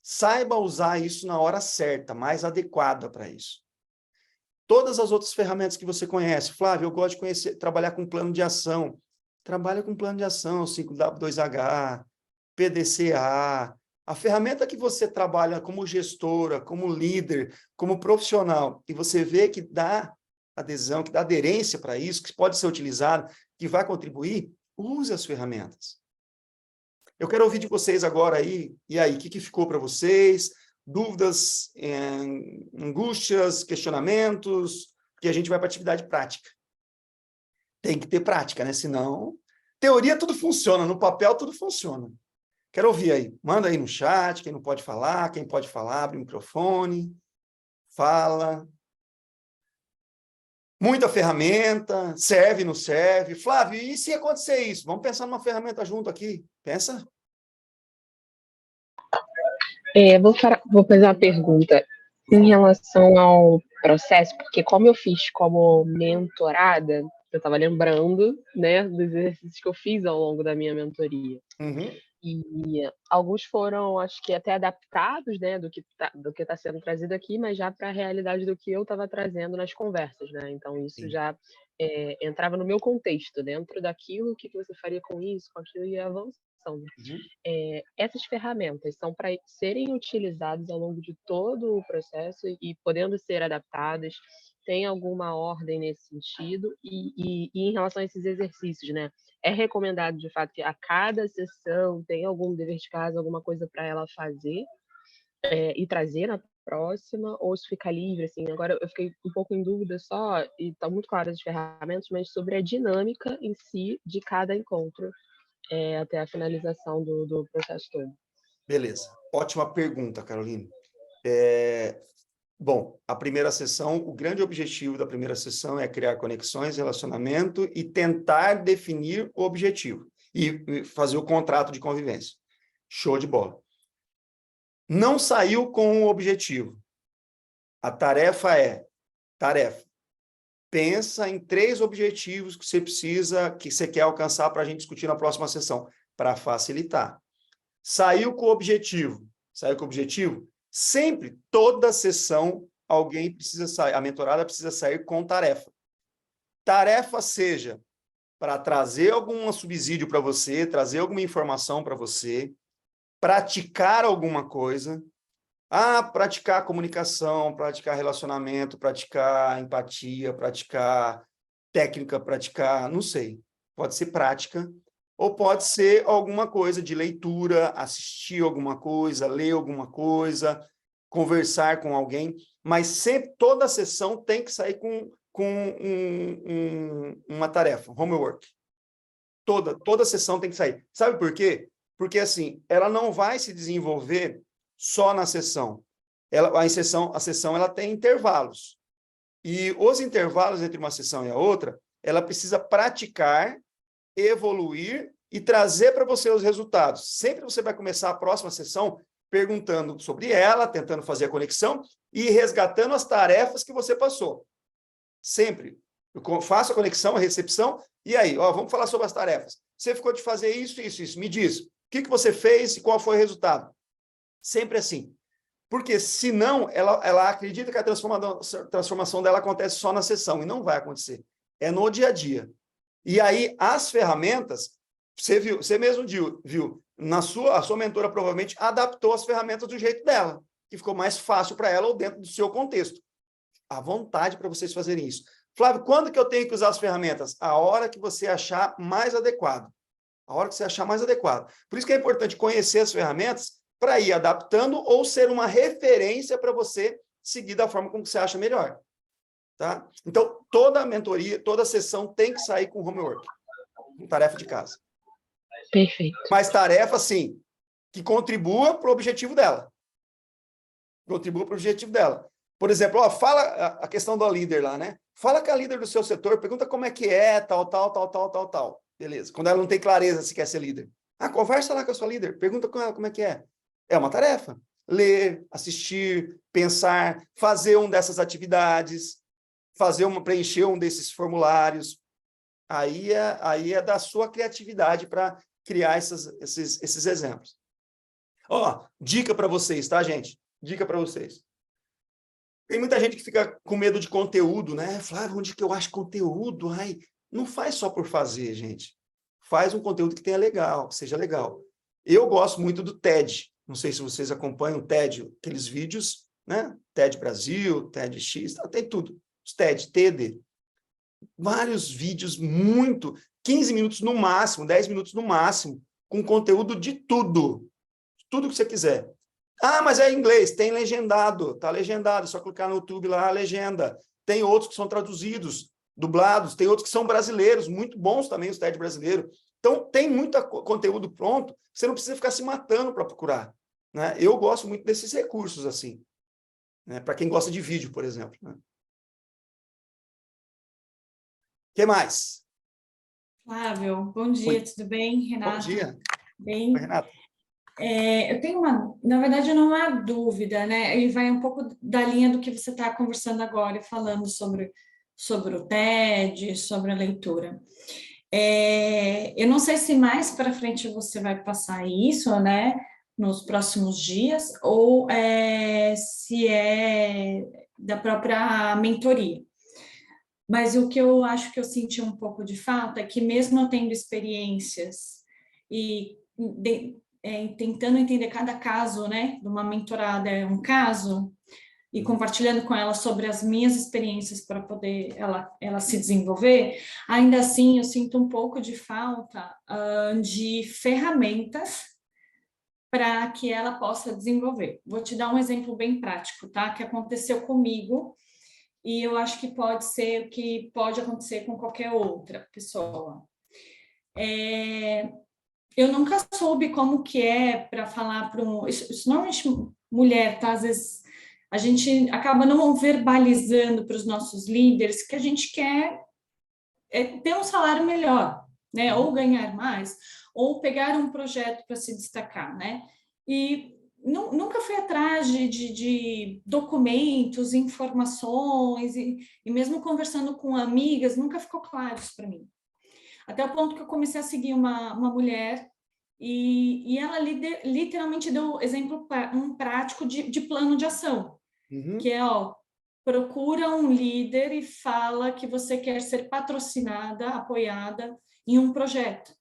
[SPEAKER 1] saiba usar isso na hora certa, mais adequada para isso. Todas as outras ferramentas que você conhece. Flávio, eu gosto de trabalhar com plano de ação. Trabalha com plano de ação, 5W2H, PDCA. A ferramenta que você trabalha como gestora, como líder, como profissional, e você vê que dá adesão, que dá aderência para isso, que pode ser utilizado, que vai contribuir, use as ferramentas. Eu quero ouvir de vocês agora aí, e aí, o que ficou para vocês? Dúvidas, angústias, questionamentos, que a gente vai para a atividade prática. Tem que ter prática, né? Senão, teoria tudo funciona, no papel tudo funciona. Quero ouvir aí. Manda aí no chat, quem não pode falar, quem pode falar, abre o microfone, fala. Muita ferramenta, serve, não serve. Flávio, e se acontecer isso? Vamos pensar numa ferramenta junto aqui. Pensa.
[SPEAKER 5] Vou fazer uma pergunta em relação ao processo, porque como eu fiz como mentorada, eu estava lembrando, né, dos exercícios que eu fiz ao longo da minha mentoria.
[SPEAKER 1] Uhum.
[SPEAKER 5] E alguns foram, acho que até adaptados, né, do que está sendo trazido aqui, mas já para a realidade do que eu estava trazendo nas conversas, né? Então, isso
[SPEAKER 1] Sim.
[SPEAKER 5] já entrava no meu contexto, dentro daquilo, o que você faria com isso, com aquilo, e avançando.
[SPEAKER 1] Uhum.
[SPEAKER 5] Essas ferramentas são para serem utilizadas ao longo de todo o processo e podendo ser adaptadas. Tem alguma ordem nesse sentido? E em relação a esses exercícios, né? É recomendado, de fato, que a cada sessão tem algum dever de casa, alguma coisa para ela fazer e trazer na próxima, ou isso fica livre, assim? Agora, eu fiquei um pouco em dúvida só, e está muito claro as ferramentas, mas sobre a dinâmica em si de cada encontro, até a finalização do processo todo.
[SPEAKER 1] Beleza. Ótima pergunta, Carolina. Bom, a primeira sessão, o grande objetivo da primeira sessão é criar conexões, relacionamento e tentar definir o objetivo e fazer o contrato de convivência. Show de bola. Não saiu com o objetivo. A tarefa pensa em 3 objetivos que você quer alcançar para a gente discutir na próxima sessão, para facilitar. Saiu com o objetivo. Sempre, toda sessão, alguém precisa sair, a mentorada precisa sair com tarefa. Tarefa seja para trazer algum subsídio para você, trazer alguma informação para você, praticar alguma coisa, praticar comunicação, praticar relacionamento, praticar empatia, praticar técnica, praticar, não sei, pode ser prática, ou pode ser alguma coisa de leitura, assistir alguma coisa, ler alguma coisa, conversar com alguém, mas sempre, toda sessão tem que sair com uma tarefa, homework. Toda sessão tem que sair. Sabe por quê? Porque, assim, ela não vai se desenvolver só na sessão. A sessão ela tem intervalos. E os intervalos entre uma sessão e a outra, ela precisa praticar, evoluir e trazer para você os resultados. Sempre você vai começar a próxima sessão perguntando sobre ela, tentando fazer a conexão e resgatando as tarefas que você passou. Sempre. Eu faço a conexão, a recepção, e aí, vamos falar sobre as tarefas. Você ficou de fazer isso, isso, isso. Me diz, o que você fez e qual foi o resultado? Sempre assim. Porque, senão, ela acredita que a transformação dela acontece só na sessão, e não vai acontecer. É no dia a dia. E aí, as ferramentas, você mesmo viu, a sua mentora provavelmente adaptou as ferramentas do jeito dela, que ficou mais fácil para ela ou dentro do seu contexto. À vontade para vocês fazerem isso. Flávio, quando que eu tenho que usar as ferramentas? A hora que você achar mais adequado. A hora que você achar mais adequado. Por isso que é importante conhecer as ferramentas para ir adaptando ou ser uma referência para você seguir da forma como você acha melhor. Tá? Então, toda mentoria, toda sessão tem que sair com homework, com tarefa de casa.
[SPEAKER 5] Perfeito.
[SPEAKER 1] Mas tarefa, sim, que contribua para o objetivo dela. Contribua para o objetivo dela. Por exemplo, fala a questão da líder lá, né? Fala com a líder do seu setor, pergunta como é que é, tal. Beleza. Quando ela não tem clareza se quer ser líder. Conversa lá com a sua líder, pergunta com ela como é que é. É uma tarefa. Ler, assistir, pensar, fazer uma dessas atividades, preencher um desses formulários. Aí é da sua criatividade para criar esses exemplos. Dica para vocês, tá, gente? Dica para vocês. Tem muita gente que fica com medo de conteúdo, né? Flávio, onde que eu acho conteúdo? Ai, não faz só por fazer, gente. Faz um conteúdo que tenha legal, que seja legal. Eu gosto muito do TED. Não sei se vocês acompanham o TED, aqueles vídeos, né? TED Brasil, TEDx, tem tudo. Os TED, TED. Vários vídeos 15 minutos no máximo, 10 minutos no máximo, com conteúdo de tudo. Tudo que você quiser. Ah, mas é em inglês, tem legendado, tá legendado, é só clicar no YouTube lá, a legenda. Tem outros que são traduzidos, dublados, tem outros que são brasileiros, muito bons também, os TED brasileiro. Então, tem muito conteúdo pronto, você não precisa ficar se matando para procurar, né? Eu gosto muito desses recursos, assim, né? Para quem gosta de vídeo, por exemplo, né? O que mais?
[SPEAKER 7] Flávio, bom dia,
[SPEAKER 1] Oi.
[SPEAKER 7] tudo bem?
[SPEAKER 1] Bom
[SPEAKER 7] Renata,
[SPEAKER 1] dia.
[SPEAKER 7] bem?
[SPEAKER 1] Oi, Renata.
[SPEAKER 7] Eu tenho na verdade, não há dúvida, né? Ele vai um pouco da linha do que você está conversando agora, e falando sobre o TED, sobre a leitura. Eu não sei se mais para frente você vai passar isso, né? Nos próximos dias, ou se é da própria mentoria. Mas o que eu acho que eu senti um pouco de falta é que, mesmo eu tendo experiências e tentando entender cada caso, né, de uma mentorada é um caso, e compartilhando com ela sobre as minhas experiências para poder ela se desenvolver, ainda assim eu sinto um pouco de falta de ferramentas para que ela possa desenvolver. Vou te dar um exemplo bem prático, tá? Que aconteceu comigo, e eu acho que pode ser o que pode acontecer com qualquer outra pessoa. Eu nunca soube como que é para falar para isso normalmente mulher, tá? Às vezes a gente acaba não verbalizando para os nossos líderes que a gente quer ter um salário melhor, né? Ou ganhar mais, ou pegar um projeto para se destacar, né? E nunca fui atrás de documentos, informações, e mesmo conversando com amigas, nunca ficou claro isso para mim. Até o ponto que eu comecei a seguir uma mulher, e ela literalmente deu exemplo um prático de plano de ação, que é, procura um líder e fala que você quer ser patrocinada, apoiada em um projeto,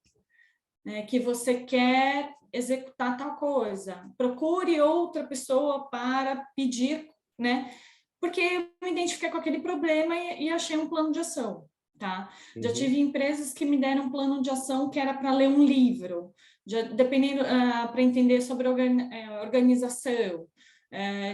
[SPEAKER 7] né, que você quer executar tal coisa. Procure outra pessoa para pedir, né? Porque eu me identifiquei com aquele problema e achei um plano de ação, tá? Já tive empresas que me deram um plano de ação que era para ler um livro, dependendo, para entender sobre organização.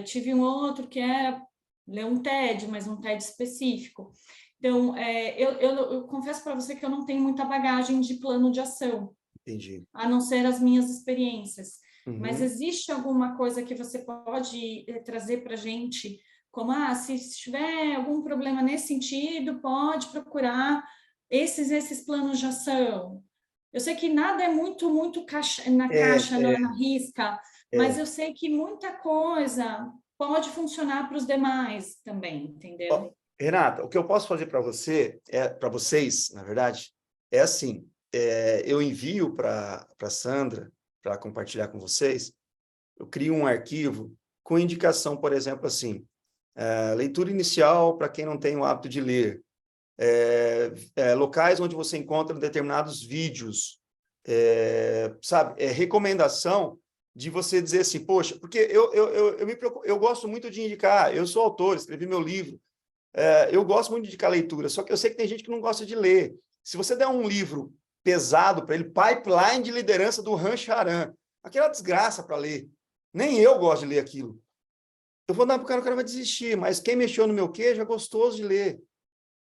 [SPEAKER 7] Tive um outro que era ler um TED, mas um TED específico. Então, eu confesso para você que eu não tenho muita bagagem de plano de ação.
[SPEAKER 1] Entendi.
[SPEAKER 7] A não ser as minhas experiências. Mas existe alguma coisa que você pode trazer para a gente, como, se tiver algum problema nesse sentido, pode procurar esses planos de ação. Eu sei que nada é muito na caixa, na risca, mas eu sei que muita coisa pode funcionar para os demais também, entendeu?
[SPEAKER 1] Renata, o que eu posso fazer para você, para vocês, na verdade, é assim, eu envio para a Sandra, para compartilhar com vocês, eu crio um arquivo com indicação, por exemplo, assim, leitura inicial para quem não tem o hábito de ler, locais onde você encontra determinados vídeos, sabe, recomendação de você dizer assim, poxa, porque eu gosto muito de indicar, eu sou autor, escrevi meu livro, eu gosto muito de indicar leitura, só que eu sei que tem gente que não gosta de ler. Se você der um livro pesado para ele, Pipeline de Liderança do Han Charan, aquela desgraça para ler. Nem eu gosto de ler aquilo. Eu vou dar para o cara vai desistir, mas quem mexeu no meu queijo é gostoso de ler.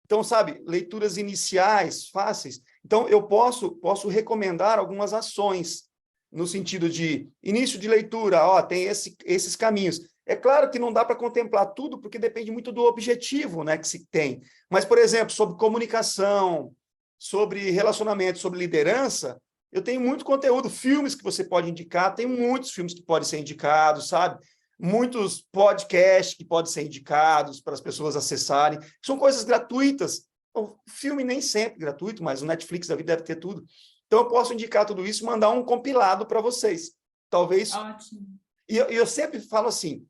[SPEAKER 1] Então, sabe, leituras iniciais, fáceis. Então, eu posso recomendar algumas ações, no sentido de início de leitura, tem esses caminhos. É claro que não dá para contemplar tudo, porque depende muito do objetivo, né, que se tem. Mas, por exemplo, sobre comunicação, sobre relacionamento, sobre liderança, eu tenho muito conteúdo, filmes que você pode indicar, tem muitos filmes que podem ser indicados, sabe? Muitos podcasts que podem ser indicados para as pessoas acessarem. São coisas gratuitas. O filme nem sempre gratuito, mas o Netflix da vida deve ter tudo. Então, eu posso indicar tudo isso e mandar um compilado para vocês. Talvez...
[SPEAKER 7] Ótimo.
[SPEAKER 1] E eu sempre falo assim,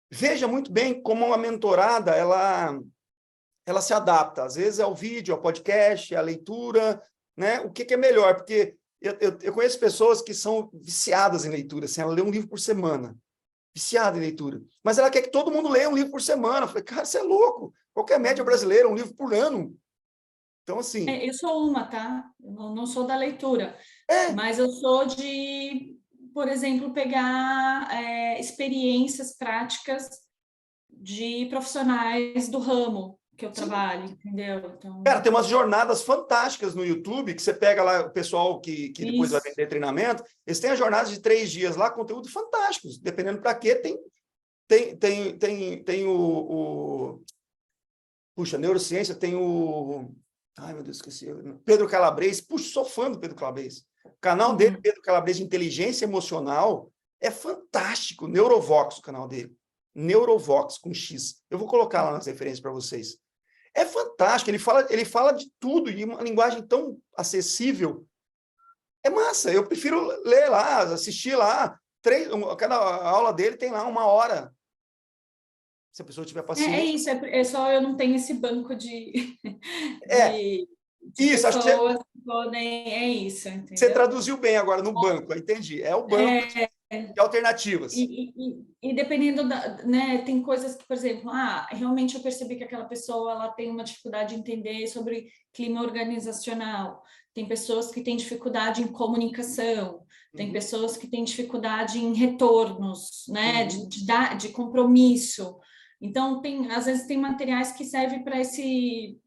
[SPEAKER 1] veja muito bem como a mentorada, ela se adapta. Às vezes é o vídeo, é o podcast, é a leitura, né? O que é melhor? Porque eu conheço pessoas que são viciadas em leitura, assim, ela lê um livro por semana, viciada em leitura. Mas ela quer que todo mundo leia um livro por semana. Eu falei, cara, você é louco. Qualquer média brasileira, um livro por ano. Então, assim...
[SPEAKER 7] Eu sou uma, tá? Eu não sou da leitura,
[SPEAKER 1] É.
[SPEAKER 7] mas eu sou de, por exemplo, pegar experiências práticas de profissionais do ramo que eu trabalho, entendeu? Então,
[SPEAKER 1] Cara, tem umas jornadas fantásticas no YouTube, que você pega lá o pessoal que depois vai vender treinamento, eles têm as jornadas de 3 dias lá, conteúdo fantásticos, dependendo para quê, tem o... Puxa, neurociência, tem o... Ai, meu Deus, esqueci. Pedro Calabres. Puxa, sou fã do Pedro Calabres. O canal dele, Pedro Calabres, de inteligência emocional, é fantástico. Neurovox, o canal dele. Neurovox, com X. Eu vou colocar lá nas referências para vocês. É fantástico. Ele fala de tudo, em uma linguagem tão acessível. É massa. Eu prefiro ler lá, assistir lá. Cada aula dele tem lá 1 hora. Se a pessoa tiver paciência.
[SPEAKER 7] É isso, é só eu não tenho esse banco de
[SPEAKER 1] isso, acho que
[SPEAKER 7] pessoas que podem, é isso, entendeu?
[SPEAKER 1] Você traduziu bem agora no banco, eu entendi. É o banco de alternativas.
[SPEAKER 7] E dependendo né, tem coisas que, por exemplo, realmente eu percebi que aquela pessoa ela tem uma dificuldade de entender sobre clima organizacional. Tem pessoas que têm dificuldade em comunicação, tem pessoas que têm dificuldade em retornos, né, de compromisso. Então, às vezes tem materiais que servem para esse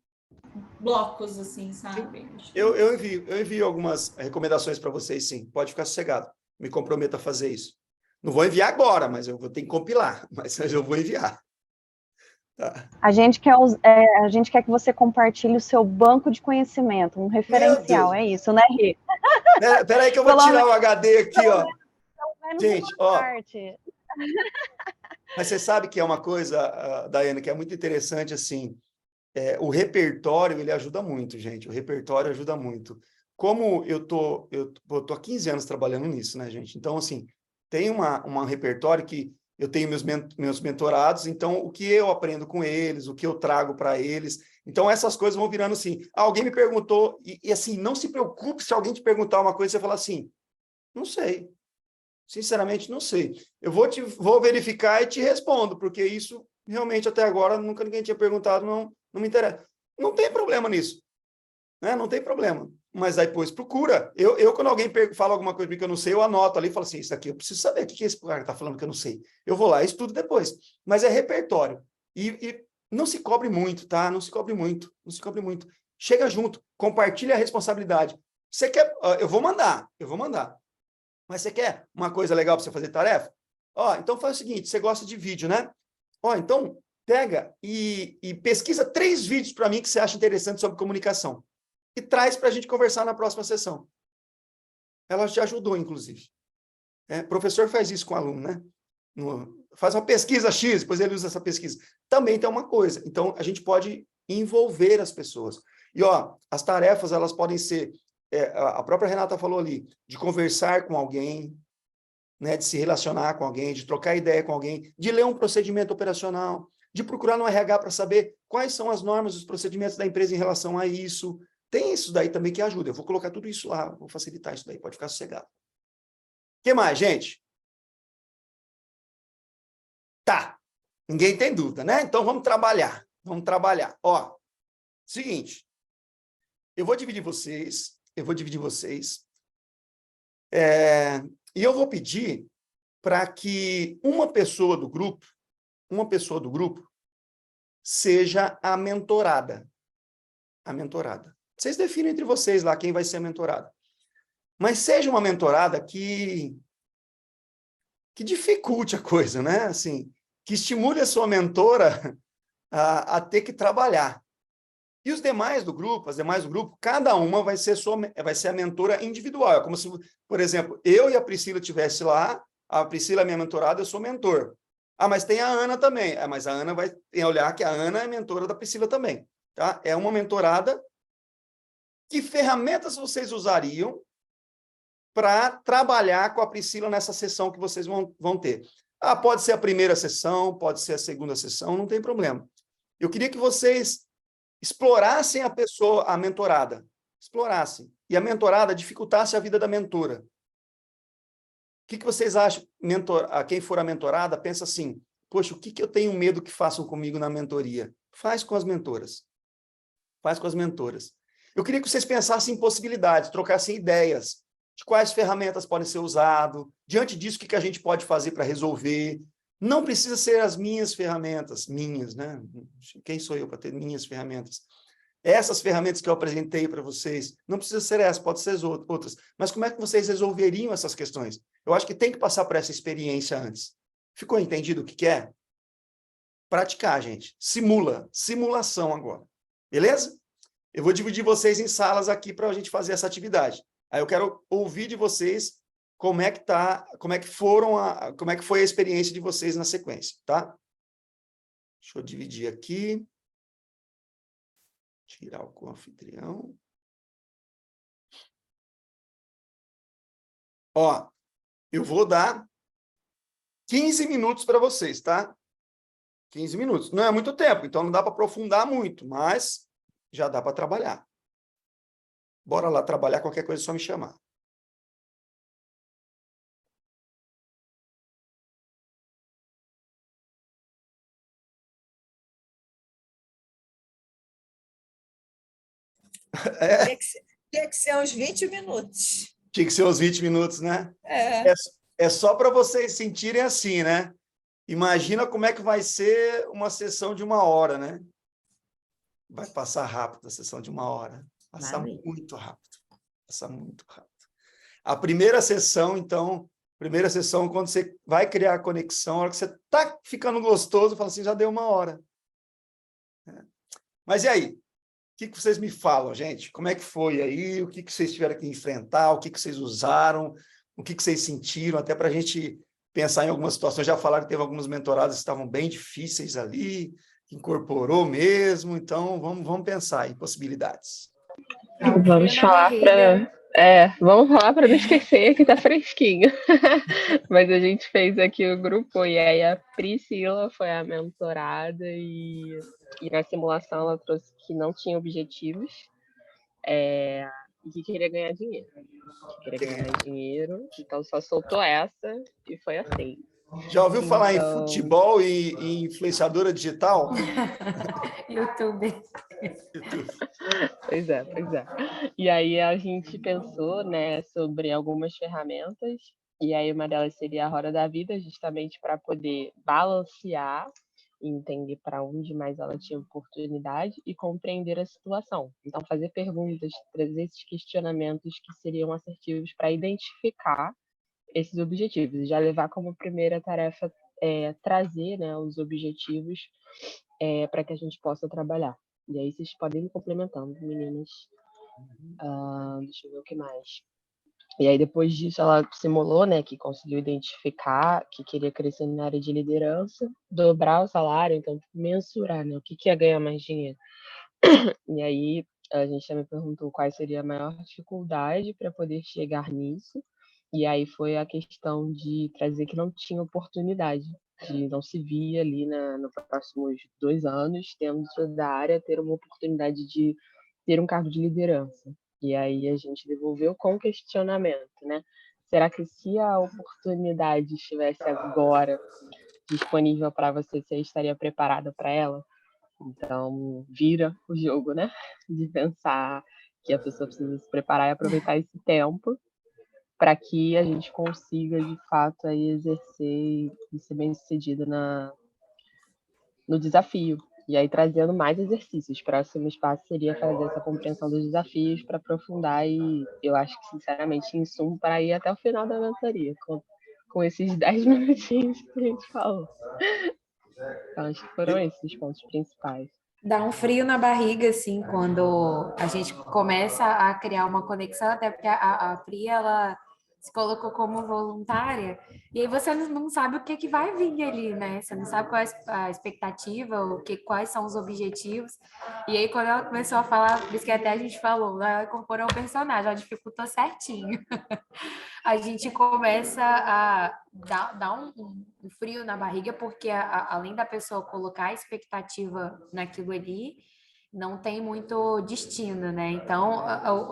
[SPEAKER 7] blocos, assim, sabe?
[SPEAKER 1] Eu envio algumas recomendações para vocês, sim. Pode ficar sossegado. Me comprometo a fazer isso. Não vou enviar agora, mas eu vou ter que compilar. Mas eu vou enviar. Tá.
[SPEAKER 3] A gente quer que você compartilhe o seu banco de conhecimento, um referencial, é isso, né, Rê?
[SPEAKER 1] Espera aí que eu vou tirar o HD aqui, ó. Gente, ó.
[SPEAKER 3] Parte.
[SPEAKER 1] Mas você sabe que é uma coisa, Daiane, que é muito interessante, assim, o repertório, ele ajuda muito, gente, o repertório ajuda muito. Como eu tô há 15 anos trabalhando nisso, né, gente? Então, assim, tem um repertório que eu tenho meus mentorados, então, o que eu aprendo com eles, o que eu trago para eles, então, essas coisas vão virando assim, alguém me perguntou, e assim, não se preocupe se alguém te perguntar uma coisa e você falar assim, não sei. Sinceramente, não sei. Eu vou verificar e te respondo, porque isso, realmente, até agora, nunca ninguém tinha perguntado, não me interessa. Não tem problema nisso. Né? Não tem problema. Mas aí, depois, procura. Quando alguém fala alguma coisa que eu não sei, eu anoto ali e falo assim, isso aqui eu preciso saber. O que esse cara está falando que eu não sei? Eu vou lá e estudo depois. Mas é repertório. E não se cobre muito, tá? Não se cobre muito. Não se cobre muito. Chega junto. Compartilha a responsabilidade. Você quer... Eu vou mandar. Mas você quer uma coisa legal para você fazer tarefa? Então faz o seguinte, você gosta de vídeo, né? Então pega e pesquisa 3 vídeos para mim que você acha interessante sobre comunicação e traz para a gente conversar na próxima sessão. Ela te ajudou, inclusive. O professor faz isso com o aluno, né? Faz uma pesquisa X, depois ele usa essa pesquisa. Também tem uma coisa. Então, a gente pode envolver as pessoas. E, as tarefas, elas podem ser... a própria Renata falou ali, de conversar com alguém, né, de se relacionar com alguém, de trocar ideia com alguém, de ler um procedimento operacional, de procurar no RH para saber quais são as normas, os procedimentos da empresa em relação a isso. Tem isso daí também que ajuda. Eu vou colocar tudo isso lá, vou facilitar isso daí, pode ficar sossegado. O que mais, gente? Tá. Ninguém tem dúvida, né? Então, vamos trabalhar. Seguinte. Eu vou dividir vocês. E eu vou pedir para que uma pessoa do grupo seja a mentorada. Vocês definem entre vocês lá quem vai ser a mentorada. Mas seja uma mentorada que dificulte a coisa, né? Assim, que estimule a sua mentora a ter que trabalhar. E as demais do grupo, cada uma vai ser a mentora individual. É como se, por exemplo, eu e a Priscila estivesse lá, a Priscila é minha mentorada, eu sou mentor. Mas tem a Ana também. Mas a Ana vai olhar que a Ana é mentora da Priscila também. Tá? É uma mentorada. Que ferramentas vocês usariam para trabalhar com a Priscila nessa sessão que vocês vão ter? Ah, pode ser a primeira sessão, pode ser a segunda sessão, não tem problema. Eu queria que vocês explorassem a pessoa, a mentorada. Explorassem. E a mentorada dificultasse a vida da mentora. O que vocês acham? A quem for a mentorada, pensa assim, poxa, o que eu tenho medo que façam comigo na mentoria? Faz com as mentoras. Faz com as mentoras. Eu queria que vocês pensassem em possibilidades, trocassem ideias de quais ferramentas podem ser usadas, diante disso, o que a gente pode fazer para resolver. Não precisa ser as minhas ferramentas, minhas, né? Quem sou eu para ter minhas ferramentas? Essas ferramentas que eu apresentei para vocês, não precisa ser essas, pode ser as outras. Mas como é que vocês resolveriam essas questões? Eu acho que tem que passar por essa experiência antes. Ficou entendido o que é? Praticar, gente. Simulação agora. Beleza? Eu vou dividir vocês em salas aqui para a gente fazer essa atividade. Aí eu quero ouvir de vocês como é que foi a experiência de vocês na sequência, tá? Deixa eu dividir aqui. Tirar o anfitrião. Ó, eu vou dar 15 minutos para vocês, tá? 15 minutos. Não é muito tempo, então não dá para aprofundar muito, mas já dá para trabalhar. Bora lá trabalhar, qualquer coisa é só me chamar.
[SPEAKER 8] Tinha que ser uns 20 minutos.
[SPEAKER 1] Tinha que ser uns 20 minutos, né?
[SPEAKER 8] É.
[SPEAKER 1] É só para vocês sentirem assim, né? Imagina como é que vai ser uma sessão de 1 hora, né? Vai passar rápido a sessão de 1 hora. Passa muito rápido. Passa muito rápido. A primeira sessão, então, quando você vai criar a conexão, a hora que você está ficando gostoso, fala assim, já deu 1 hora. Mas e aí? O que vocês me falam, gente? Como é que foi aí? O que vocês tiveram que enfrentar? O que vocês usaram? O que vocês sentiram? Até para a gente pensar em algumas situações. Já falaram que teve algumas mentoradas que estavam bem difíceis ali, que incorporou mesmo. Então, vamos pensar em possibilidades.
[SPEAKER 5] Vamos falar para não esquecer que tá fresquinho. Mas a gente fez aqui o grupo e aí a Priscila foi a mentorada e na simulação ela trouxe que não tinha objetivos e que queria ganhar dinheiro. Então só soltou essa e foi assim.
[SPEAKER 1] Já ouviu falar em futebol e em influenciadora digital?
[SPEAKER 4] YouTube.
[SPEAKER 5] Pois é. E aí a gente pensou, né, sobre algumas ferramentas, e aí uma delas seria a Roda da Vida, justamente para poder balancear e entender para onde mais ela tinha oportunidade e compreender a situação. Então, fazer perguntas, trazer esses questionamentos que seriam assertivos para identificar esses objetivos, e já levar como primeira tarefa trazer, né, os objetivos para que a gente possa trabalhar. E aí vocês podem ir complementando, meninas. Deixa eu ver o que mais. E aí depois disso ela simulou, né, que conseguiu identificar que queria crescer na área de liderança, dobrar o salário, então mensurar, né, o que ia ganhar mais dinheiro. E aí a gente também perguntou qual seria a maior dificuldade para poder chegar nisso. E aí foi a questão de trazer que não tinha oportunidade, de não se via ali nos próximos 2 anos, dentro da área, ter uma oportunidade de ter um cargo de liderança. E aí a gente devolveu com questionamento, né? Será que se a oportunidade estivesse agora disponível para você estaria preparada para ela? Então, vira o jogo, né? De pensar que a pessoa precisa se preparar e aproveitar esse tempo para que a gente consiga, de fato, aí exercer e ser bem-sucedido no desafio. E aí, trazendo mais exercícios. O próximo espaço seria fazer essa compreensão dos desafios para aprofundar e, eu acho que, sinceramente, em sumo, para ir até o final da mentoria, com esses 10 minutinhos que a gente falou. Então, acho que foram esses os pontos principais.
[SPEAKER 4] Dá um frio na barriga, assim, quando a gente começa a criar uma conexão, até porque a Pri, ela se colocou como voluntária, e aí você não sabe o que que vai vir ali, né? Você não sabe qual é a expectativa, quais são os objetivos. E aí, quando ela começou a falar, por isso que até a gente falou, ela incorporou o personagem, ela dificultou certinho. A gente começa a dar um frio na barriga, porque além da pessoa colocar a expectativa naquilo ali, não tem muito destino, né? Então,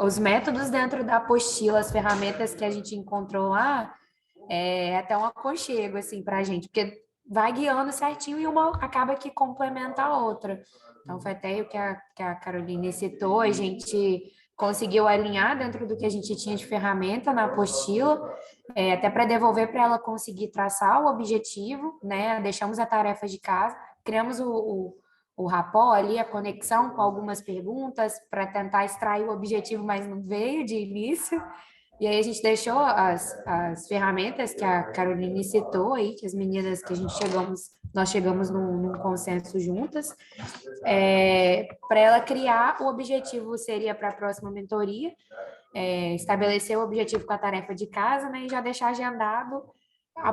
[SPEAKER 4] os métodos dentro da apostila, as ferramentas que a gente encontrou lá, é até um aconchego, assim, para a gente, porque vai guiando certinho e uma acaba que complementa a outra. Então, foi até o que a Caroline citou, a gente conseguiu alinhar dentro do que a gente tinha de ferramenta na apostila, até para devolver para ela conseguir traçar o objetivo, né? Deixamos a tarefa de casa, criamos o rapport ali, a conexão com algumas perguntas para tentar extrair o objetivo, mas não veio de início. E aí a gente deixou as ferramentas que a Caroline citou aí, que as meninas que nós chegamos num consenso juntas, para ela criar o objetivo seria para a próxima mentoria, estabelecer o objetivo com a tarefa de casa, né, e já deixar agendado o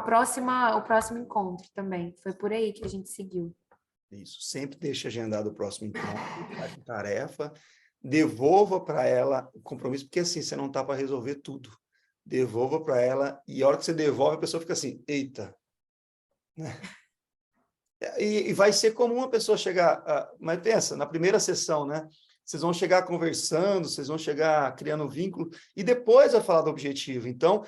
[SPEAKER 4] próximo encontro também. Foi por aí que a gente seguiu.
[SPEAKER 1] Isso, sempre deixe agendado o próximo encontro, faz com tarefa, devolva para ela o compromisso, porque assim, você não está para resolver tudo. Devolva para ela, e a hora que você devolve, a pessoa fica assim, eita. Né? E vai ser comum a pessoa chegar, mas pensa, na primeira sessão, né? Vocês vão chegar conversando, vocês vão chegar criando vínculo, e depois vai falar do objetivo. Então,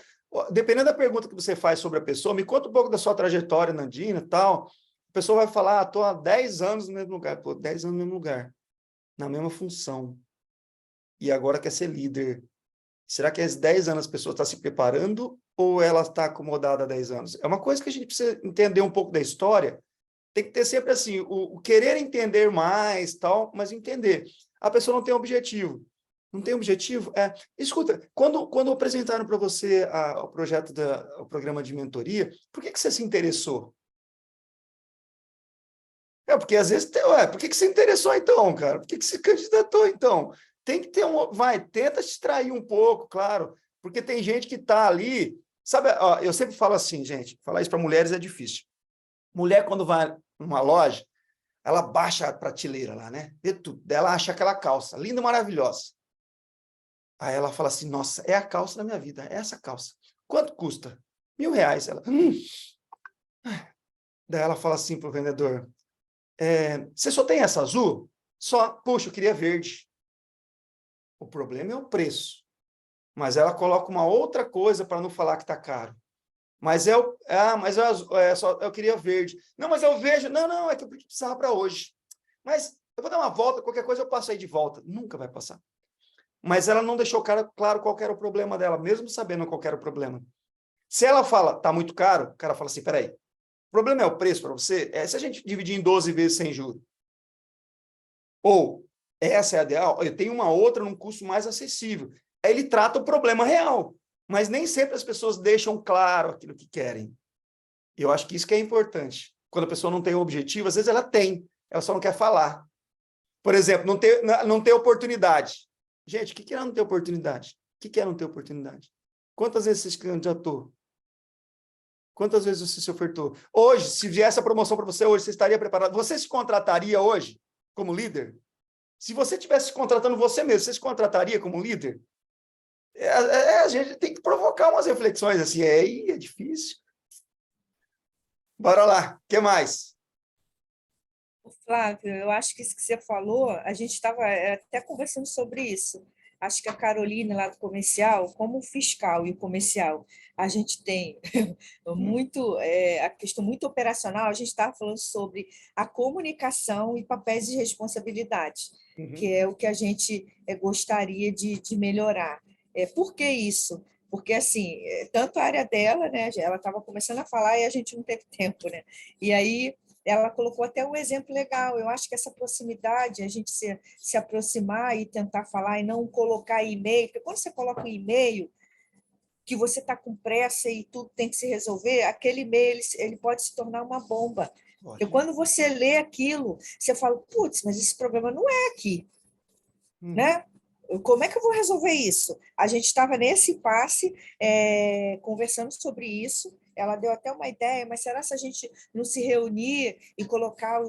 [SPEAKER 1] dependendo da pergunta que você faz sobre a pessoa, me conta um pouco da sua trajetória na Andina e tal. A pessoa vai falar, estou há 10 anos no mesmo lugar. Pô, 10 anos no mesmo lugar, na mesma função. E agora quer ser líder. Será que há 10 anos a pessoa está se preparando ou ela está acomodada há 10 anos? É uma coisa que a gente precisa entender um pouco da história. Tem que ter sempre assim, o querer entender mais, tal, mas entender. A pessoa não tem objetivo. Não tem objetivo? Escuta, quando apresentaram para você o programa de mentoria, por que você se interessou? Porque às vezes, por que você se interessou então, cara? Por que você se candidatou então? Tem que ter tenta distrair um pouco, claro, porque tem gente que está ali, sabe, eu sempre falo assim, gente, falar isso para mulheres é difícil. Mulher, quando vai numa loja, ela baixa a prateleira lá, né? Vê tudo. Daí ela acha aquela calça, linda, maravilhosa. Aí ela fala assim, nossa, é a calça da minha vida, é essa calça. Quanto custa? R$1.000. Ela, Daí ela fala assim para o vendedor, você só tem essa azul? Só, puxa, eu queria verde. O problema é o preço. Mas ela coloca uma outra coisa para não falar que está caro. Mas eu queria verde. Não, mas eu vejo. Não, é que eu precisava para hoje. Mas eu vou dar uma volta, qualquer coisa eu passo aí de volta. Nunca vai passar. Mas ela não deixou claro qual era o problema dela, mesmo sabendo qual era o problema. Se ela fala, está muito caro, o cara fala assim, peraí, o problema é o preço para você? Se a gente dividir em 12 vezes sem juros. Ou, essa é a ideal, eu tenho uma outra num custo mais acessível. Aí ele trata o problema real, mas nem sempre as pessoas deixam claro aquilo que querem. E eu acho que isso que é importante. Quando a pessoa não tem um objetivo, às vezes ela tem, ela só não quer falar. Por exemplo, não ter oportunidade. Gente, o que é não ter oportunidade? O que é não ter oportunidade? Quantas vezes você se candidatou? Quantas vezes você se ofertou? Hoje, se viesse a promoção para você hoje, você estaria preparado? Você se contrataria hoje como líder? Se você estivesse se contratando você mesmo, você se contrataria como líder? A gente tem que provocar umas reflexões assim, é difícil. Bora lá, o que mais?
[SPEAKER 8] Flávio, eu acho que isso que você falou, a gente estava até conversando sobre isso. Acho que a Caroline, lá do comercial, como o fiscal e o comercial, a gente tem muito, a questão muito operacional, a gente estava falando sobre a comunicação e papéis de responsabilidade, que é o que a gente gostaria de melhorar. Por que isso? Porque, assim, tanto a área dela, né, ela estava começando a falar e a gente não teve tempo, né? E aí ela colocou até um exemplo legal. Eu acho que essa proximidade, a gente se aproximar e tentar falar e não colocar e-mail, porque quando você coloca um e-mail que você está com pressa e tudo tem que se resolver, aquele e-mail ele pode se tornar uma bomba. E quando você lê aquilo, você fala, putz, mas esse problema não é aqui, né? Como é que eu vou resolver isso? A gente estava nesse impasse, conversando sobre isso. Ela deu até uma ideia, mas será se a gente não se reunir e colocar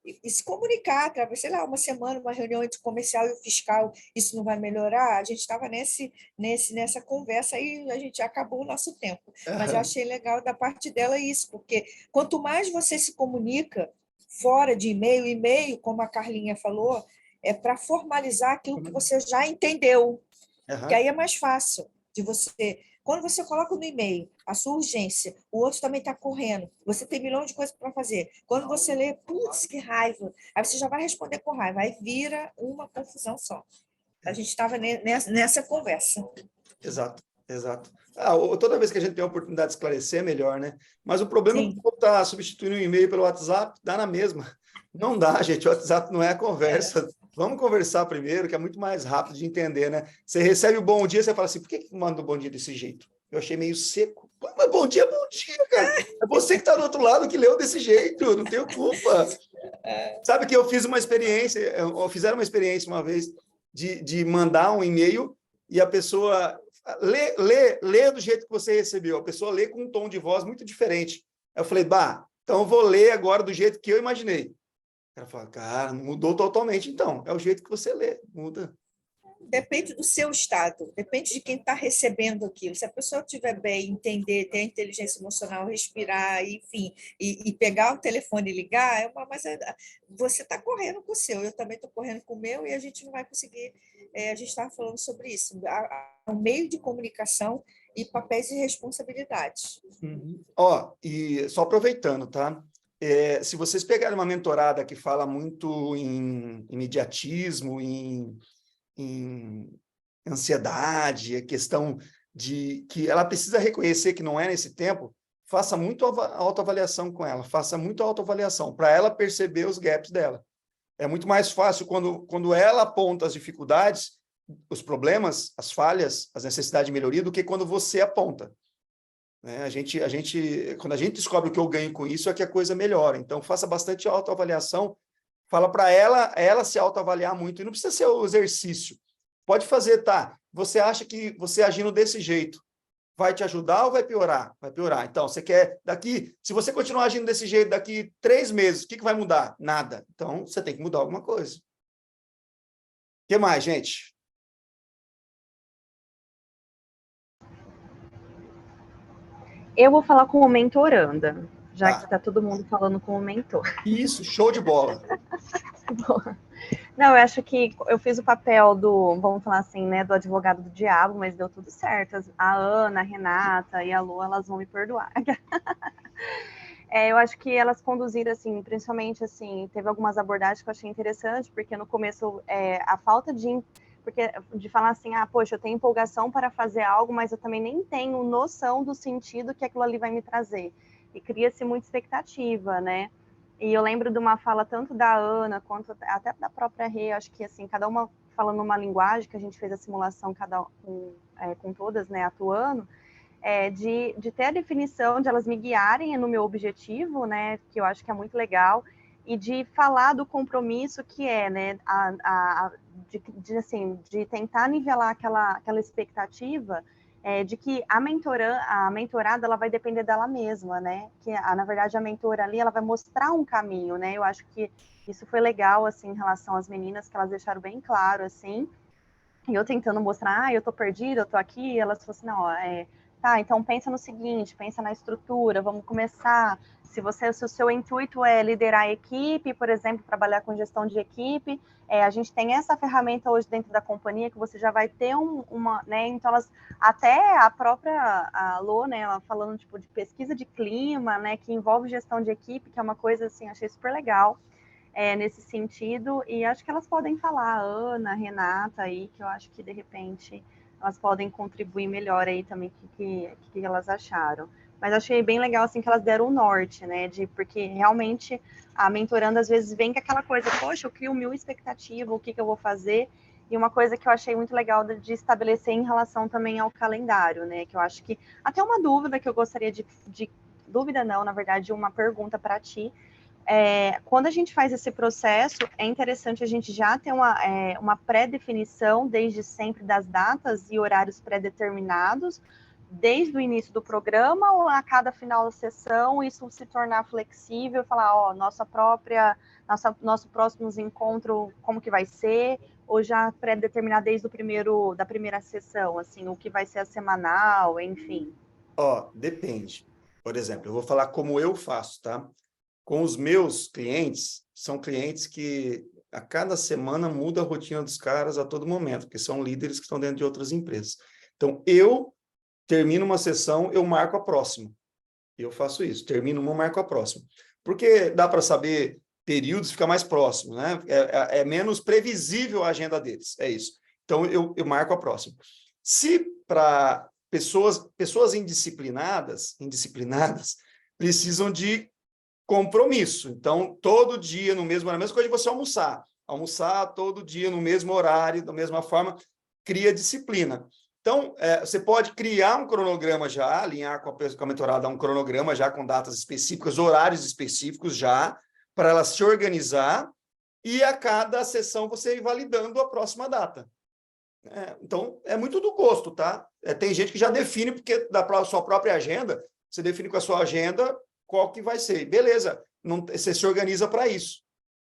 [SPEAKER 8] e se comunicar através, sei lá, uma semana, uma reunião entre o comercial e o fiscal, isso não vai melhorar? A gente estava nessa conversa e a gente acabou o nosso tempo. Mas eu achei legal da parte dela isso, porque quanto mais você se comunica fora de e-mail, como a Carlinha falou, é para formalizar aquilo que você já entendeu, que aí é mais fácil de você... Quando você coloca no e-mail a sua urgência, o outro também está correndo, você tem milhões de coisas para fazer. Quando você lê, putz, que raiva, aí você já vai responder com raiva, aí vira uma confusão só. A gente estava nessa conversa.
[SPEAKER 1] Exato, exato. Toda vez que a gente tem a oportunidade de esclarecer, é melhor, né? Mas o problema é
[SPEAKER 8] Sim.
[SPEAKER 1] que o povo está substituindo o e-mail pelo WhatsApp, dá na mesma. Não dá, gente, o WhatsApp não é a conversa. Vamos conversar primeiro, que é muito mais rápido de entender, né? Você recebe o bom dia, você fala assim, por que manda o bom dia desse jeito? Eu achei meio seco. Mas bom dia, cara. É você que está do outro lado que leu desse jeito, eu não tenho culpa. Sabe que eu fiz uma experiência, fizeram uma experiência uma vez de mandar um e-mail e a pessoa lê do jeito que você recebeu, a pessoa lê com um tom de voz muito diferente. Eu falei, então eu vou ler agora do jeito que eu imaginei. Ela falou, cara, mudou totalmente, então. É o jeito que você lê, muda.
[SPEAKER 8] Depende do seu estado, depende de quem está recebendo aquilo. Se a pessoa estiver bem, entender, ter a inteligência emocional, respirar, enfim, e pegar o telefone e ligar, mas você está correndo com o seu, eu também estou correndo com o meu, e a gente não vai conseguir. A gente estava falando sobre isso, o meio de comunicação e papéis e responsabilidades.
[SPEAKER 1] E só aproveitando, tá? Se vocês pegarem uma mentorada que fala muito em imediatismo, em ansiedade, a questão de que ela precisa reconhecer que não é nesse tempo, faça muito autoavaliação com ela, faça muito autoavaliação, para ela perceber os gaps dela. É muito mais fácil quando ela aponta as dificuldades, os problemas, as falhas, as necessidades de melhoria, do que quando você aponta. Né? Quando a gente descobre o que eu ganho com isso, é que a coisa melhora. Então, faça bastante autoavaliação, fala para ela se autoavaliar muito, e não precisa ser o exercício. Pode fazer, tá? Você acha que você agindo desse jeito vai te ajudar ou vai piorar? Vai piorar. Então, você quer se você continuar agindo desse jeito daqui 3 meses, o que vai mudar? Nada. Então, você tem que mudar alguma coisa. O que mais, gente?
[SPEAKER 3] Eu vou falar com o mentoranda, já que está todo mundo falando com o mentor.
[SPEAKER 1] Isso, show de bola.
[SPEAKER 3] Não, eu acho que eu fiz o papel vamos falar assim, né, do advogado do diabo, mas deu tudo certo. A Ana, a Renata e a Lu, elas vão me perdoar. Eu acho que elas conduziram, assim, principalmente, assim, teve algumas abordagens que eu achei interessante, porque no começo, a falta de falar assim, poxa, eu tenho empolgação para fazer algo, mas eu também nem tenho noção do sentido que aquilo ali vai me trazer. E cria-se muita expectativa, né? E eu lembro de uma fala tanto da Ana quanto até da própria Rê, acho que assim, cada uma falando uma linguagem, que a gente fez a simulação com todas, né, atuando, de ter a definição, de elas me guiarem no meu objetivo, né, que eu acho que é muito legal, e de falar do compromisso que é, né, de tentar nivelar aquela expectativa, de que a mentorada ela vai depender dela mesma, né? Que na verdade a mentora ali ela vai mostrar um caminho, né? Eu acho que isso foi legal assim em relação às meninas, que elas deixaram bem claro assim. E eu tentando mostrar, eu tô perdida, eu tô aqui, e elas falaram assim, não, tá, então pensa no seguinte, pensa na estrutura, vamos começar. Se o seu intuito é liderar a equipe, por exemplo, trabalhar com gestão de equipe, a gente tem essa ferramenta hoje dentro da companhia que você já vai ter né, então até a própria Lô, né, ela falando tipo de pesquisa de clima, né, que envolve gestão de equipe, que é uma coisa assim, achei super legal. Nesse sentido, e acho que elas podem falar, a Ana, a Renata aí, que eu acho que de repente elas podem contribuir melhor aí também o que elas acharam. Mas achei bem legal assim que elas deram o norte, né? Porque realmente a mentoranda às vezes vem com aquela coisa, poxa, eu crio 1000 expectativas, o que eu vou fazer? E uma coisa que eu achei muito legal de estabelecer em relação também ao calendário, né? Que eu acho que até uma dúvida que eu gostaria dúvida não, na verdade, uma pergunta para ti. Quando a gente faz esse processo, é interessante a gente já ter uma pré-definição desde sempre das datas e horários pré-determinados, desde o início do programa, ou a cada final da sessão isso se tornar flexível, falar, ó, nosso próximo encontro, como que vai ser, ou já pré-determinar desde da primeira sessão, assim, o que vai ser a semanal, enfim.
[SPEAKER 1] Depende. Por exemplo, eu vou falar como eu faço, tá? Com os meus clientes, são clientes que a cada semana muda a rotina dos caras a todo momento, porque são líderes que estão dentro de outras empresas. Então, eu termino uma sessão, eu marco a próxima. Eu faço isso, termino uma, marco a próxima. Porque dá para saber períodos, fica mais próximo, né? É menos previsível a agenda deles, é isso. Então, eu marco a próxima. Se para pessoas indisciplinadas precisam de compromisso. Então, todo dia no mesmo horário, a mesma coisa de você almoçar todo dia no mesmo horário, da mesma forma, cria disciplina. Então, você pode criar um cronograma já, alinhar com a mentorada um cronograma já com datas específicas, horários específicos já, para ela se organizar, e a cada sessão você ir validando a próxima data. Então, é muito do gosto, tá? Tem gente que já define, porque da sua própria agenda, você define com a sua agenda qual que vai ser. Beleza, você se organiza para isso.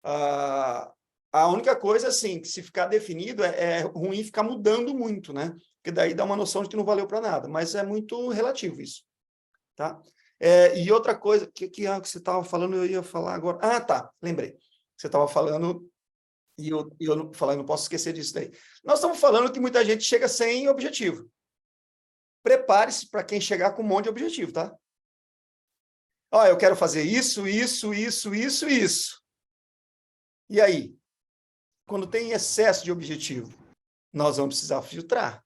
[SPEAKER 1] A única coisa, assim, que se ficar definido, é ruim ficar mudando muito, né? Porque daí dá uma noção de que não valeu para nada, mas é muito relativo isso, tá? E outra coisa, que você estava falando, eu ia falar agora. Tá, lembrei. Você estava falando, e eu não posso esquecer disso daí. Nós estamos falando que muita gente chega sem objetivo. Prepare-se para quem chegar com um monte de objetivo, tá? Eu quero fazer isso. E aí? Quando tem excesso de objetivo, nós vamos precisar filtrar.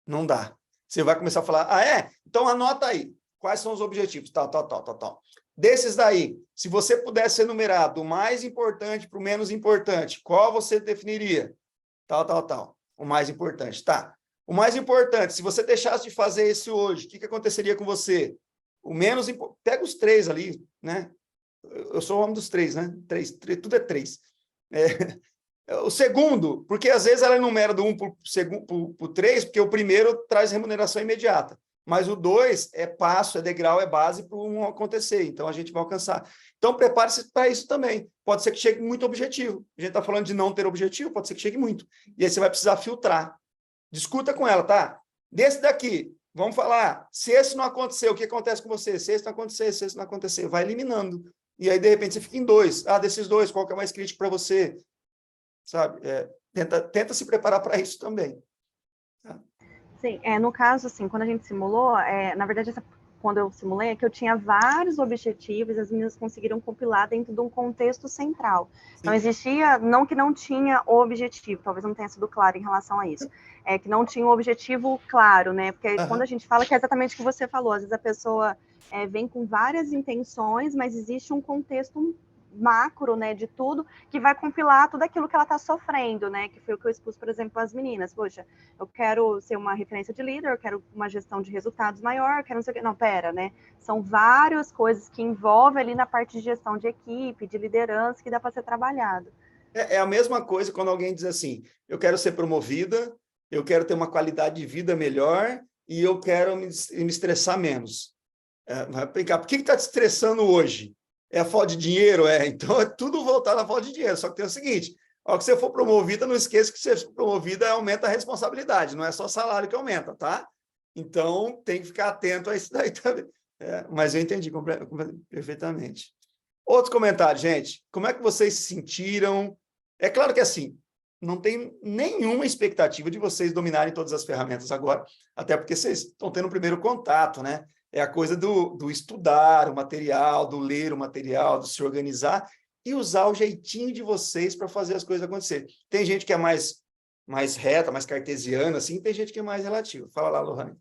[SPEAKER 1] Não dá. Você vai começar a falar, então anota aí. Quais são os objetivos? Tal. Desses daí, se você pudesse enumerar do mais importante para o menos importante, qual você definiria? Tal. O mais importante. Tá. O mais importante, se você deixasse de fazer esse hoje, o que aconteceria com você? O menos importante, pega os 3 ali, né? Eu sou o homem dos 3, né? 3, tudo é 3. O segundo, porque às vezes ela enumera do 1 para o 3, porque o primeiro traz remuneração imediata, mas o 2 é passo, é degrau, é base para um acontecer, então a gente vai alcançar. Então prepare-se para isso também. Pode ser que chegue muito objetivo. A gente está falando de não ter objetivo, pode ser que chegue muito. E aí você vai precisar filtrar. Discuta com ela, tá? Desse daqui, vamos falar, se esse não acontecer, o que acontece com você? Se esse não acontecer, vai eliminando. E aí, de repente, você fica em 2. Desses 2, qual que é mais crítico para você? Sabe? Tenta se preparar para isso também. Tá?
[SPEAKER 3] Sim, no caso, assim, quando a gente simulou, na verdade, quando eu simulei, é que eu tinha vários objetivos, as meninas conseguiram compilar dentro de um contexto central. Sim. Então, existia, não que não tinha o objetivo, talvez não tenha sido claro em relação a isso, que não tinha um objetivo claro, né? Porque quando a gente fala, que é exatamente o que você falou, às vezes a pessoa vem com várias intenções, mas existe um contexto macro, né, de tudo, que vai compilar tudo aquilo que ela está sofrendo, né, que foi o que eu expus, por exemplo, as meninas. Poxa, eu quero ser uma referência de líder, eu quero uma gestão de resultados maior, eu quero não sei o que. Não, pera, né, são várias coisas que envolvem ali na parte de gestão de equipe, de liderança, que dá para ser trabalhado.
[SPEAKER 1] É a mesma coisa quando alguém diz assim, eu quero ser promovida, eu quero ter uma qualidade de vida melhor e eu quero me estressar menos. Vai brincar, por que está te estressando hoje? É a falta de dinheiro? Então é tudo voltado à falta de dinheiro. Só que tem o seguinte, ao que você for promovida, não esqueça que você for promovida aumenta a responsabilidade, não é só salário que aumenta, tá? Então tem que ficar atento a isso daí também. Mas eu entendi perfeitamente. Outros comentários, gente. Como é que vocês se sentiram? É claro que assim, não tem nenhuma expectativa de vocês dominarem todas as ferramentas agora, até porque vocês estão tendo o primeiro contato, né? É a coisa do estudar o material, do ler o material, do se organizar e usar o jeitinho de vocês para fazer as coisas acontecer. Tem gente que é mais reta, mais cartesiana, assim, tem gente que é mais relativa. Fala lá, Lohane.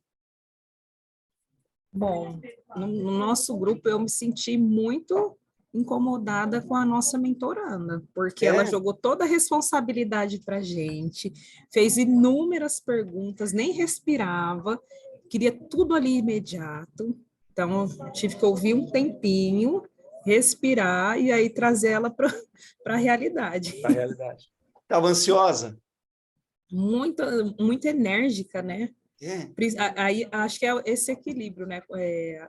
[SPEAKER 9] Bom, no nosso grupo eu me senti muito incomodada com a nossa mentoranda, porque ela jogou toda a responsabilidade para a gente, fez inúmeras perguntas, nem respirava, queria tudo ali imediato, então tive que ouvir um tempinho respirar e aí trazer ela para a realidade.
[SPEAKER 1] A realidade. Estava ansiosa?
[SPEAKER 9] Muito enérgica, né?
[SPEAKER 1] É.
[SPEAKER 9] Aí acho que é esse equilíbrio, né?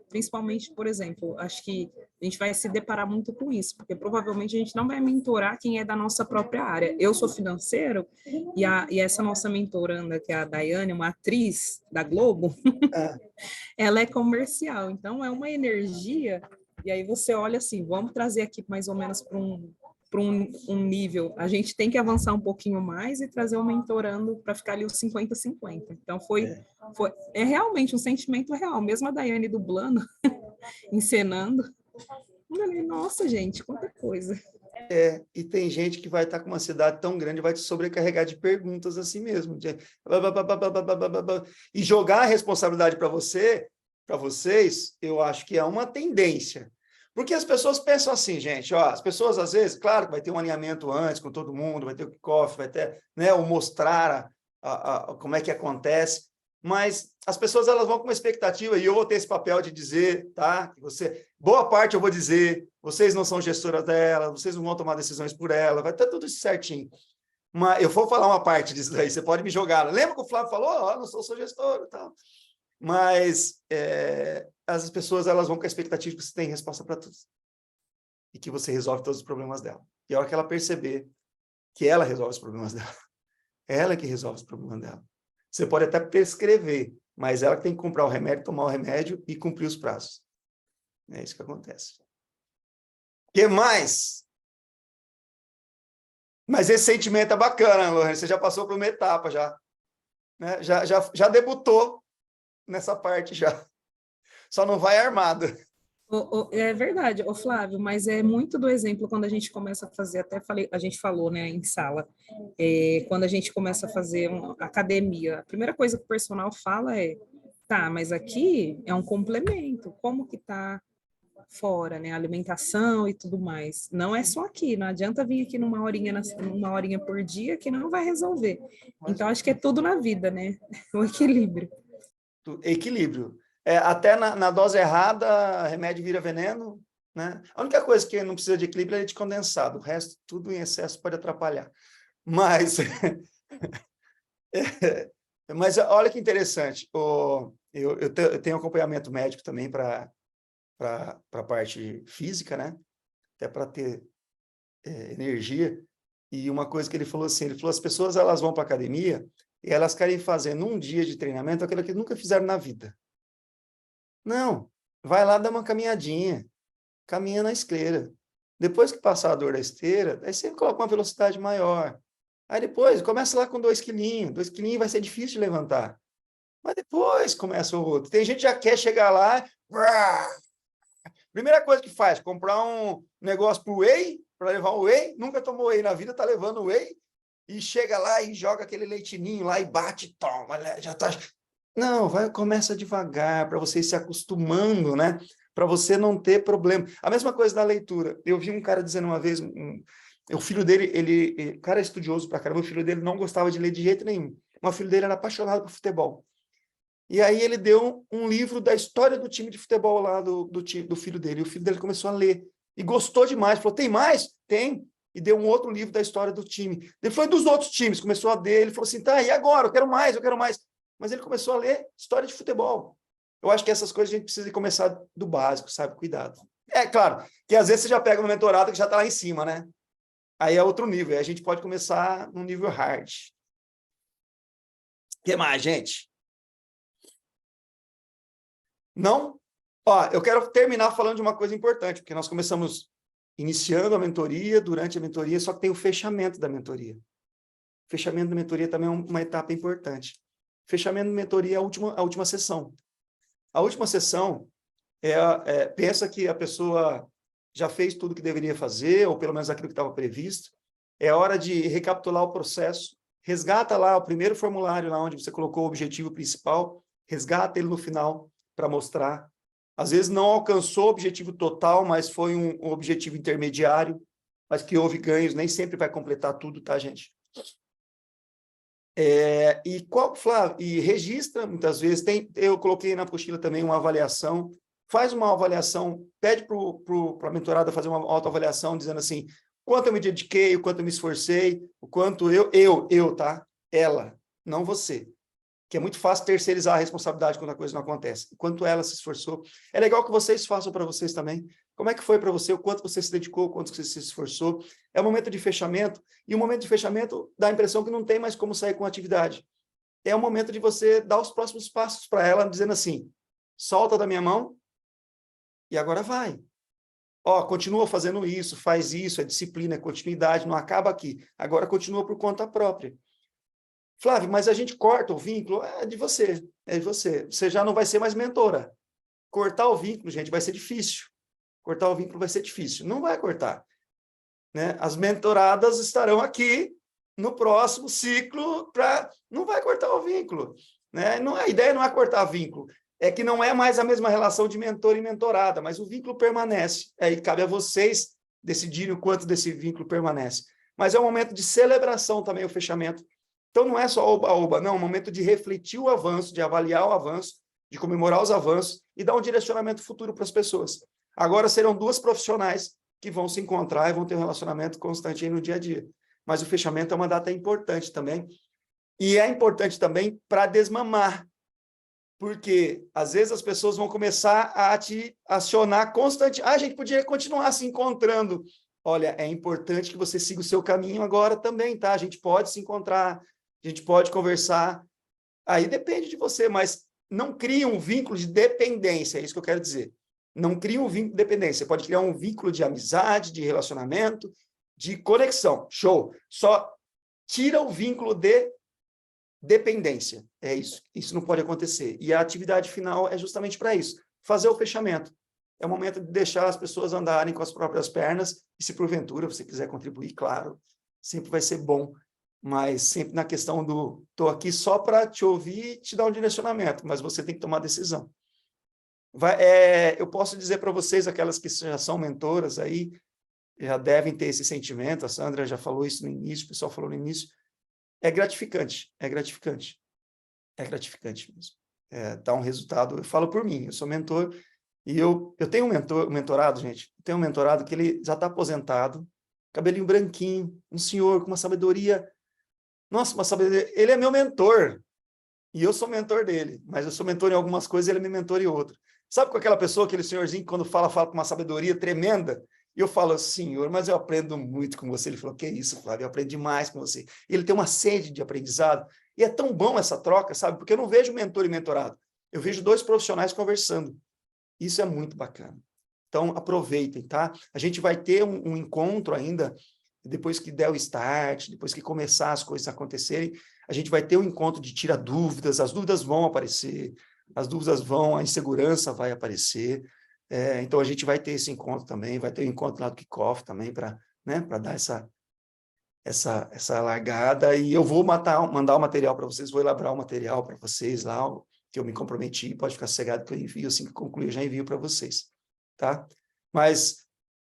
[SPEAKER 9] Principalmente, por exemplo, acho que a gente vai se deparar muito com isso, porque provavelmente a gente não vai mentorar quem é da nossa própria área. Eu sou financeiro e essa nossa mentoranda, que é a Daiane, uma atriz da Globo, ela é comercial, então é uma energia, e aí você olha assim, vamos trazer aqui mais ou menos para um nível, a gente tem que avançar um pouquinho mais e trazer um mentorando para ficar ali os 50-50. Então, é realmente um sentimento real. Mesmo a Daiane dublando, encenando. Nossa, gente, quanta coisa.
[SPEAKER 1] E tem gente que vai estar com uma cidade tão grande, vai te sobrecarregar de perguntas assim mesmo. E jogar a responsabilidade para vocês, eu acho que é uma tendência. Porque as pessoas pensam assim, gente, ó, as pessoas às vezes, claro que vai ter um alinhamento antes com todo mundo, vai ter o kickoff, vai ter, né, o mostrar como é que acontece, mas as pessoas elas vão com uma expectativa, e eu vou ter esse papel de dizer, tá, que boa parte eu vou dizer, vocês não são gestoras dela, vocês não vão tomar decisões por ela, vai estar tudo certinho. Mas eu vou falar uma parte disso daí, você pode me jogar. Lembra que o Flávio falou, ó, não sou gestor e tal. Mas as pessoas elas vão com a expectativa que você tem resposta para tudo. E que você resolve todos os problemas dela. E a hora que ela perceber que ela resolve os problemas dela, ela que resolve os problemas dela. Você pode até prescrever, mas ela tem que comprar o remédio, tomar o remédio e cumprir os prazos. É isso que acontece. O que mais? Mas esse sentimento é bacana, Lorena. Você já passou por uma etapa já. Né? Já debutou nessa parte já. Só não vai armado.
[SPEAKER 9] É verdade, Flávio, mas é muito do exemplo quando a gente começa a fazer, a gente falou, né, em sala, quando a gente começa a fazer uma academia, a primeira coisa que o personal fala tá, mas aqui é um complemento, como que tá fora, né, alimentação e tudo mais. Não é só aqui, não adianta vir aqui numa horinha por dia que não vai resolver. Então, acho que é tudo na vida, né, o equilíbrio.
[SPEAKER 1] Equilíbrio. Até na dose errada, remédio vira veneno, né? A única coisa que não precisa de equilíbrio é leite condensado, o resto, tudo em excesso pode atrapalhar. Mas, mas olha que interessante, eu tenho acompanhamento médico também para a parte física, né? Até para ter energia, e uma coisa que ele falou assim, as pessoas elas vão para a academia e elas querem fazer num dia de treinamento aquilo que nunca fizeram na vida. Não, vai lá dar uma caminhadinha, caminha na esteira. Depois que passar a dor da esteira, aí você coloca uma velocidade maior. Aí depois, começa lá com 2 quilinhos. 2 quilinhos vai ser difícil de levantar. Mas depois começa o outro. Tem gente que já quer chegar lá... Primeira coisa que faz, comprar um negócio para o whey, para levar o whey. Nunca tomou whey na vida, tá levando whey. E chega lá e joga aquele leitinho lá e bate, toma, já tá... Não, começa devagar, para você ir se acostumando, né? Para você não ter problema. A mesma coisa na leitura. Eu vi um cara dizendo uma vez, o filho dele, o cara é estudioso pra caramba, o filho dele não gostava de ler de jeito nenhum. Mas o filho dele era apaixonado por futebol. E aí ele deu um livro da história do time de futebol lá do filho dele. E o filho dele começou a ler. E gostou demais. Falou, tem mais? Tem. E deu um outro livro da história do time. Ele foi dos outros times, começou a ler. Ele falou assim, tá, e agora? Eu quero mais. Mas ele começou a ler história de futebol. Eu acho que essas coisas a gente precisa começar do básico, sabe? Cuidado. É claro que às vezes você já pega uma mentorada que já está lá em cima, né? Aí é outro nível. Aí a gente pode começar num nível hard. O que mais, gente? Não? Ó, eu quero terminar falando de uma coisa importante, porque nós começamos iniciando a mentoria, durante a mentoria, só que tem o fechamento da mentoria. O fechamento da mentoria também é uma etapa importante. Fechamento da mentoria é a última sessão. A última sessão pensa que a pessoa já fez tudo que deveria fazer, ou pelo menos aquilo que estava previsto. É hora de recapitular o processo. Resgata lá o primeiro formulário, lá onde você colocou o objetivo principal, resgata ele no final para mostrar. Às vezes não alcançou o objetivo total, mas foi um objetivo intermediário, mas que houve ganhos, nem sempre vai completar tudo, tá, gente? Flávio, e registra, muitas vezes, eu coloquei na apostila também uma avaliação, faz uma avaliação, pede para a mentorada fazer uma autoavaliação, dizendo assim, quanto eu me dediquei, o quanto eu me esforcei, o quanto eu, tá? Ela, não você. Que é muito fácil terceirizar a responsabilidade quando a coisa não acontece. O quanto ela se esforçou. É legal que vocês façam para vocês também. Como é que foi para você, o quanto você se dedicou, o quanto você se esforçou. É um momento de fechamento, e o momento de fechamento dá a impressão que não tem mais como sair com a atividade. É o momento de você dar os próximos passos para ela, dizendo assim, solta da minha mão e agora vai. Ó, continua fazendo isso, faz isso, é disciplina, é continuidade, não acaba aqui. Agora continua por conta própria. Flávio, mas a gente corta o vínculo? É de você, é de você. Você já não vai ser mais mentora. Cortar o vínculo, gente, vai ser difícil. Cortar o vínculo vai ser difícil. Não vai cortar. Né? As mentoradas estarão aqui no próximo ciclo para... Não vai cortar o vínculo. Né? Não, a ideia não é cortar vínculo. É que não é mais a mesma relação de mentor e mentorada, mas o vínculo permanece. Aí cabe a vocês decidirem o quanto desse vínculo permanece. Mas é um momento de celebração também, o fechamento. Então, não é só oba-oba, não, é um momento de refletir o avanço, de avaliar o avanço, de comemorar os avanços e dar um direcionamento futuro para as pessoas. Agora serão duas profissionais que vão se encontrar e vão ter um relacionamento constante aí no dia a dia. Mas o fechamento é uma data importante também. E é importante também para desmamar, porque às vezes as pessoas vão começar a te acionar constante. Ah, a gente podia continuar se encontrando. Olha, é importante que você siga o seu caminho agora também, tá? A gente pode se encontrar, a gente pode conversar. Aí depende de você, mas não crie um vínculo de dependência, é isso que eu quero dizer. Não crie um vínculo de dependência. Você pode criar um vínculo de amizade, de relacionamento, de conexão. Show. Só tira o vínculo de dependência. É isso. Isso não pode acontecer. E a atividade final é justamente para isso. Fazer o fechamento. É o momento de deixar as pessoas andarem com as próprias pernas. E se porventura você quiser contribuir, claro, sempre vai ser bom. Mas sempre na questão do estou aqui só para te ouvir e te dar um direcionamento, mas você tem que tomar decisão. Eu posso dizer para vocês, aquelas que já são mentoras aí, já devem ter esse sentimento, a Sandra já falou isso no início, o pessoal falou no início, é gratificante mesmo. Dá um resultado, eu falo por mim, eu sou mentor, e eu tenho um mentorado, gente, tenho um mentorado que ele já está aposentado, cabelinho branquinho, um senhor com uma sabedoria, nossa, uma sabedoria, ele é meu mentor, e eu sou mentor dele, mas eu sou mentor em algumas coisas, ele é meu mentor em outras. Sabe com aquela pessoa, aquele senhorzinho que quando fala com uma sabedoria tremenda, e eu falo, senhor, mas eu aprendo muito com você. Ele falou, que isso, Flávio, eu aprendo demais com você. Ele tem uma sede de aprendizado, e é tão bom essa troca, sabe? Porque eu não vejo mentor e mentorado, eu vejo dois profissionais conversando. Isso é muito bacana. Então, aproveitem, tá? A gente vai ter um encontro ainda, depois que der o start, depois que começar as coisas a acontecerem, a gente vai ter um encontro de tira dúvidas, as dúvidas vão aparecer, a insegurança vai aparecer, então a gente vai ter esse encontro também, vai ter o encontro lá do Kickoff também, para dar essa largada, e eu vou mandar o material para vocês, vou elaborar o material para vocês lá, que eu me comprometi, pode ficar sossegado que eu envio, assim que concluir, eu já envio para vocês, tá? Mas,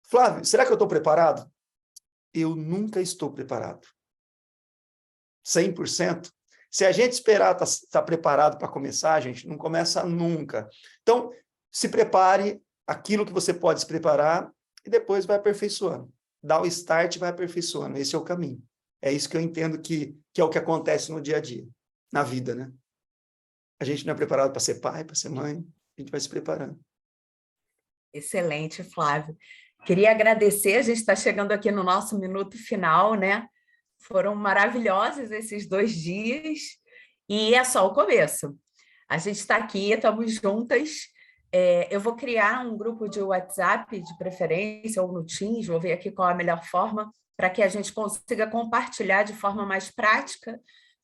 [SPEAKER 1] Flávio, será que eu estou preparado? Eu nunca estou preparado. 100%. Se a gente esperar estar preparado para começar, gente, não começa nunca. Então, se prepare aquilo que você pode se preparar e depois vai aperfeiçoando. Dá o start e vai aperfeiçoando. Esse é o caminho. É isso que eu entendo que é o que acontece no dia a dia, na vida, né? A gente não é preparado para ser pai, para ser mãe, a gente vai se preparando.
[SPEAKER 10] Excelente, Flávio. Queria agradecer, a gente está chegando aqui no nosso minuto final, né? Foram maravilhosos esses 2 dias e é só o começo. A gente está aqui, estamos juntas. Eu vou criar um grupo de WhatsApp, de preferência, ou no Teams, vou ver aqui qual é a melhor forma, para que a gente consiga compartilhar de forma mais prática,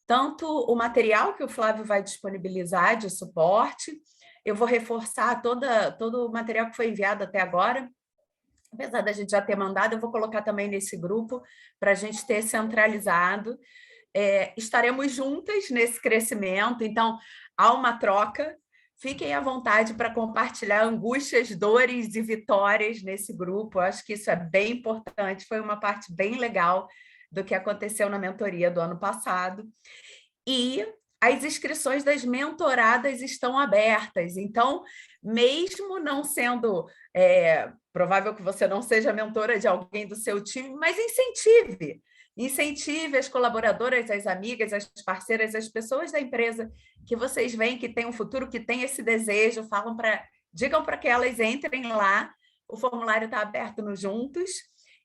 [SPEAKER 10] tanto o material que o Flávio vai disponibilizar de suporte, eu vou reforçar todo o material que foi enviado até agora, apesar da gente já ter mandado, eu vou colocar também nesse grupo para a gente ter centralizado. Estaremos juntas nesse crescimento, então há uma troca. Fiquem à vontade para compartilhar angústias, dores e vitórias nesse grupo. Eu acho que isso é bem importante, foi uma parte bem legal do que aconteceu na mentoria do ano passado. E as inscrições das mentoradas estão abertas. Então, mesmo não sendo provável que você não seja mentora de alguém do seu time, mas incentive as colaboradoras, as amigas, as parceiras, as pessoas da empresa que vocês veem que tem um futuro, que tem esse desejo, digam para que elas entrem lá. O formulário está aberto no Juntos.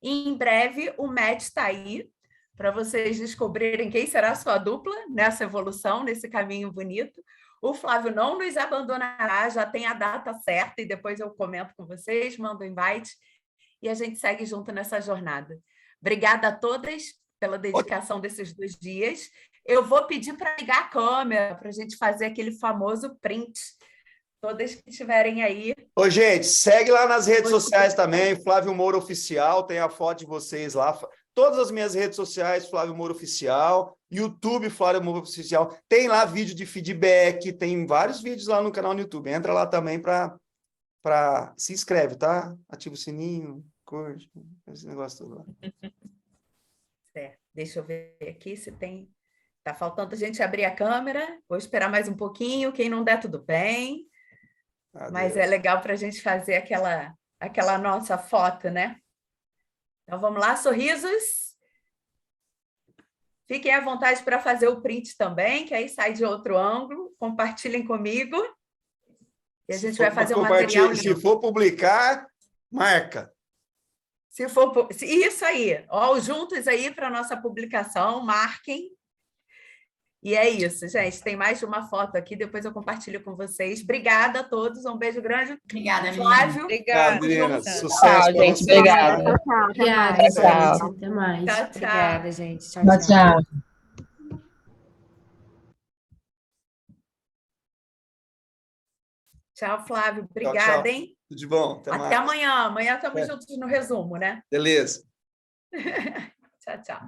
[SPEAKER 10] E em breve o match está aí para vocês descobrirem quem será a sua dupla nessa evolução, nesse caminho bonito. O Flávio não nos abandonará, já tem a data certa e depois eu comento com vocês, mando o invite e a gente segue junto nessa jornada. Obrigada a todas pela dedicação desses 2 dias. Eu vou pedir para ligar a câmera, para a gente fazer aquele famoso print. Todas que estiverem aí.
[SPEAKER 1] Ô, gente, segue lá nas redes sociais também, Flávio Moura Oficial, tem a foto de vocês lá. Todas as minhas redes sociais, Flávio Moura Oficial, YouTube, Flávio Moura Oficial. Tem lá vídeo de feedback, tem vários vídeos lá no canal no YouTube. Entra lá também para se inscreve, tá? Ativa o sininho, curte, esse negócio todo lá.
[SPEAKER 10] Certo. Deixa eu ver aqui se tem... Tá faltando a gente abrir a câmera. Vou esperar mais um pouquinho. Quem não der, tudo bem. Mas é legal para a gente fazer aquela nossa foto, né? Então, vamos lá, sorrisos. Fiquem à vontade para fazer o print também, que aí sai de outro ângulo. Compartilhem comigo. E a gente vai fazer um material.
[SPEAKER 1] Se for publicar, marca.
[SPEAKER 10] Isso aí. Ó, juntos aí para a nossa publicação, marquem. E é isso, gente. Tem mais de uma foto aqui, depois eu compartilho com vocês. Obrigada a todos, um beijo grande.
[SPEAKER 4] Obrigada,
[SPEAKER 10] Flávio.
[SPEAKER 8] Obrigada.
[SPEAKER 1] Sucesso,
[SPEAKER 5] gente. Obrigada.
[SPEAKER 4] Obrigada,
[SPEAKER 5] Tchau.
[SPEAKER 4] gente. Até mais.
[SPEAKER 10] Tchau, tchau.
[SPEAKER 4] Obrigada, gente. Tchau,
[SPEAKER 5] Tchau,
[SPEAKER 4] tchau.
[SPEAKER 5] tchau.
[SPEAKER 10] Tchau, Flávio. Obrigada,
[SPEAKER 1] tchau.
[SPEAKER 10] hein?
[SPEAKER 1] Tudo de bom. Até mais.
[SPEAKER 10] Amanhã. Amanhã estamos juntos no resumo, né?
[SPEAKER 1] Beleza.
[SPEAKER 10] Tchau, tchau.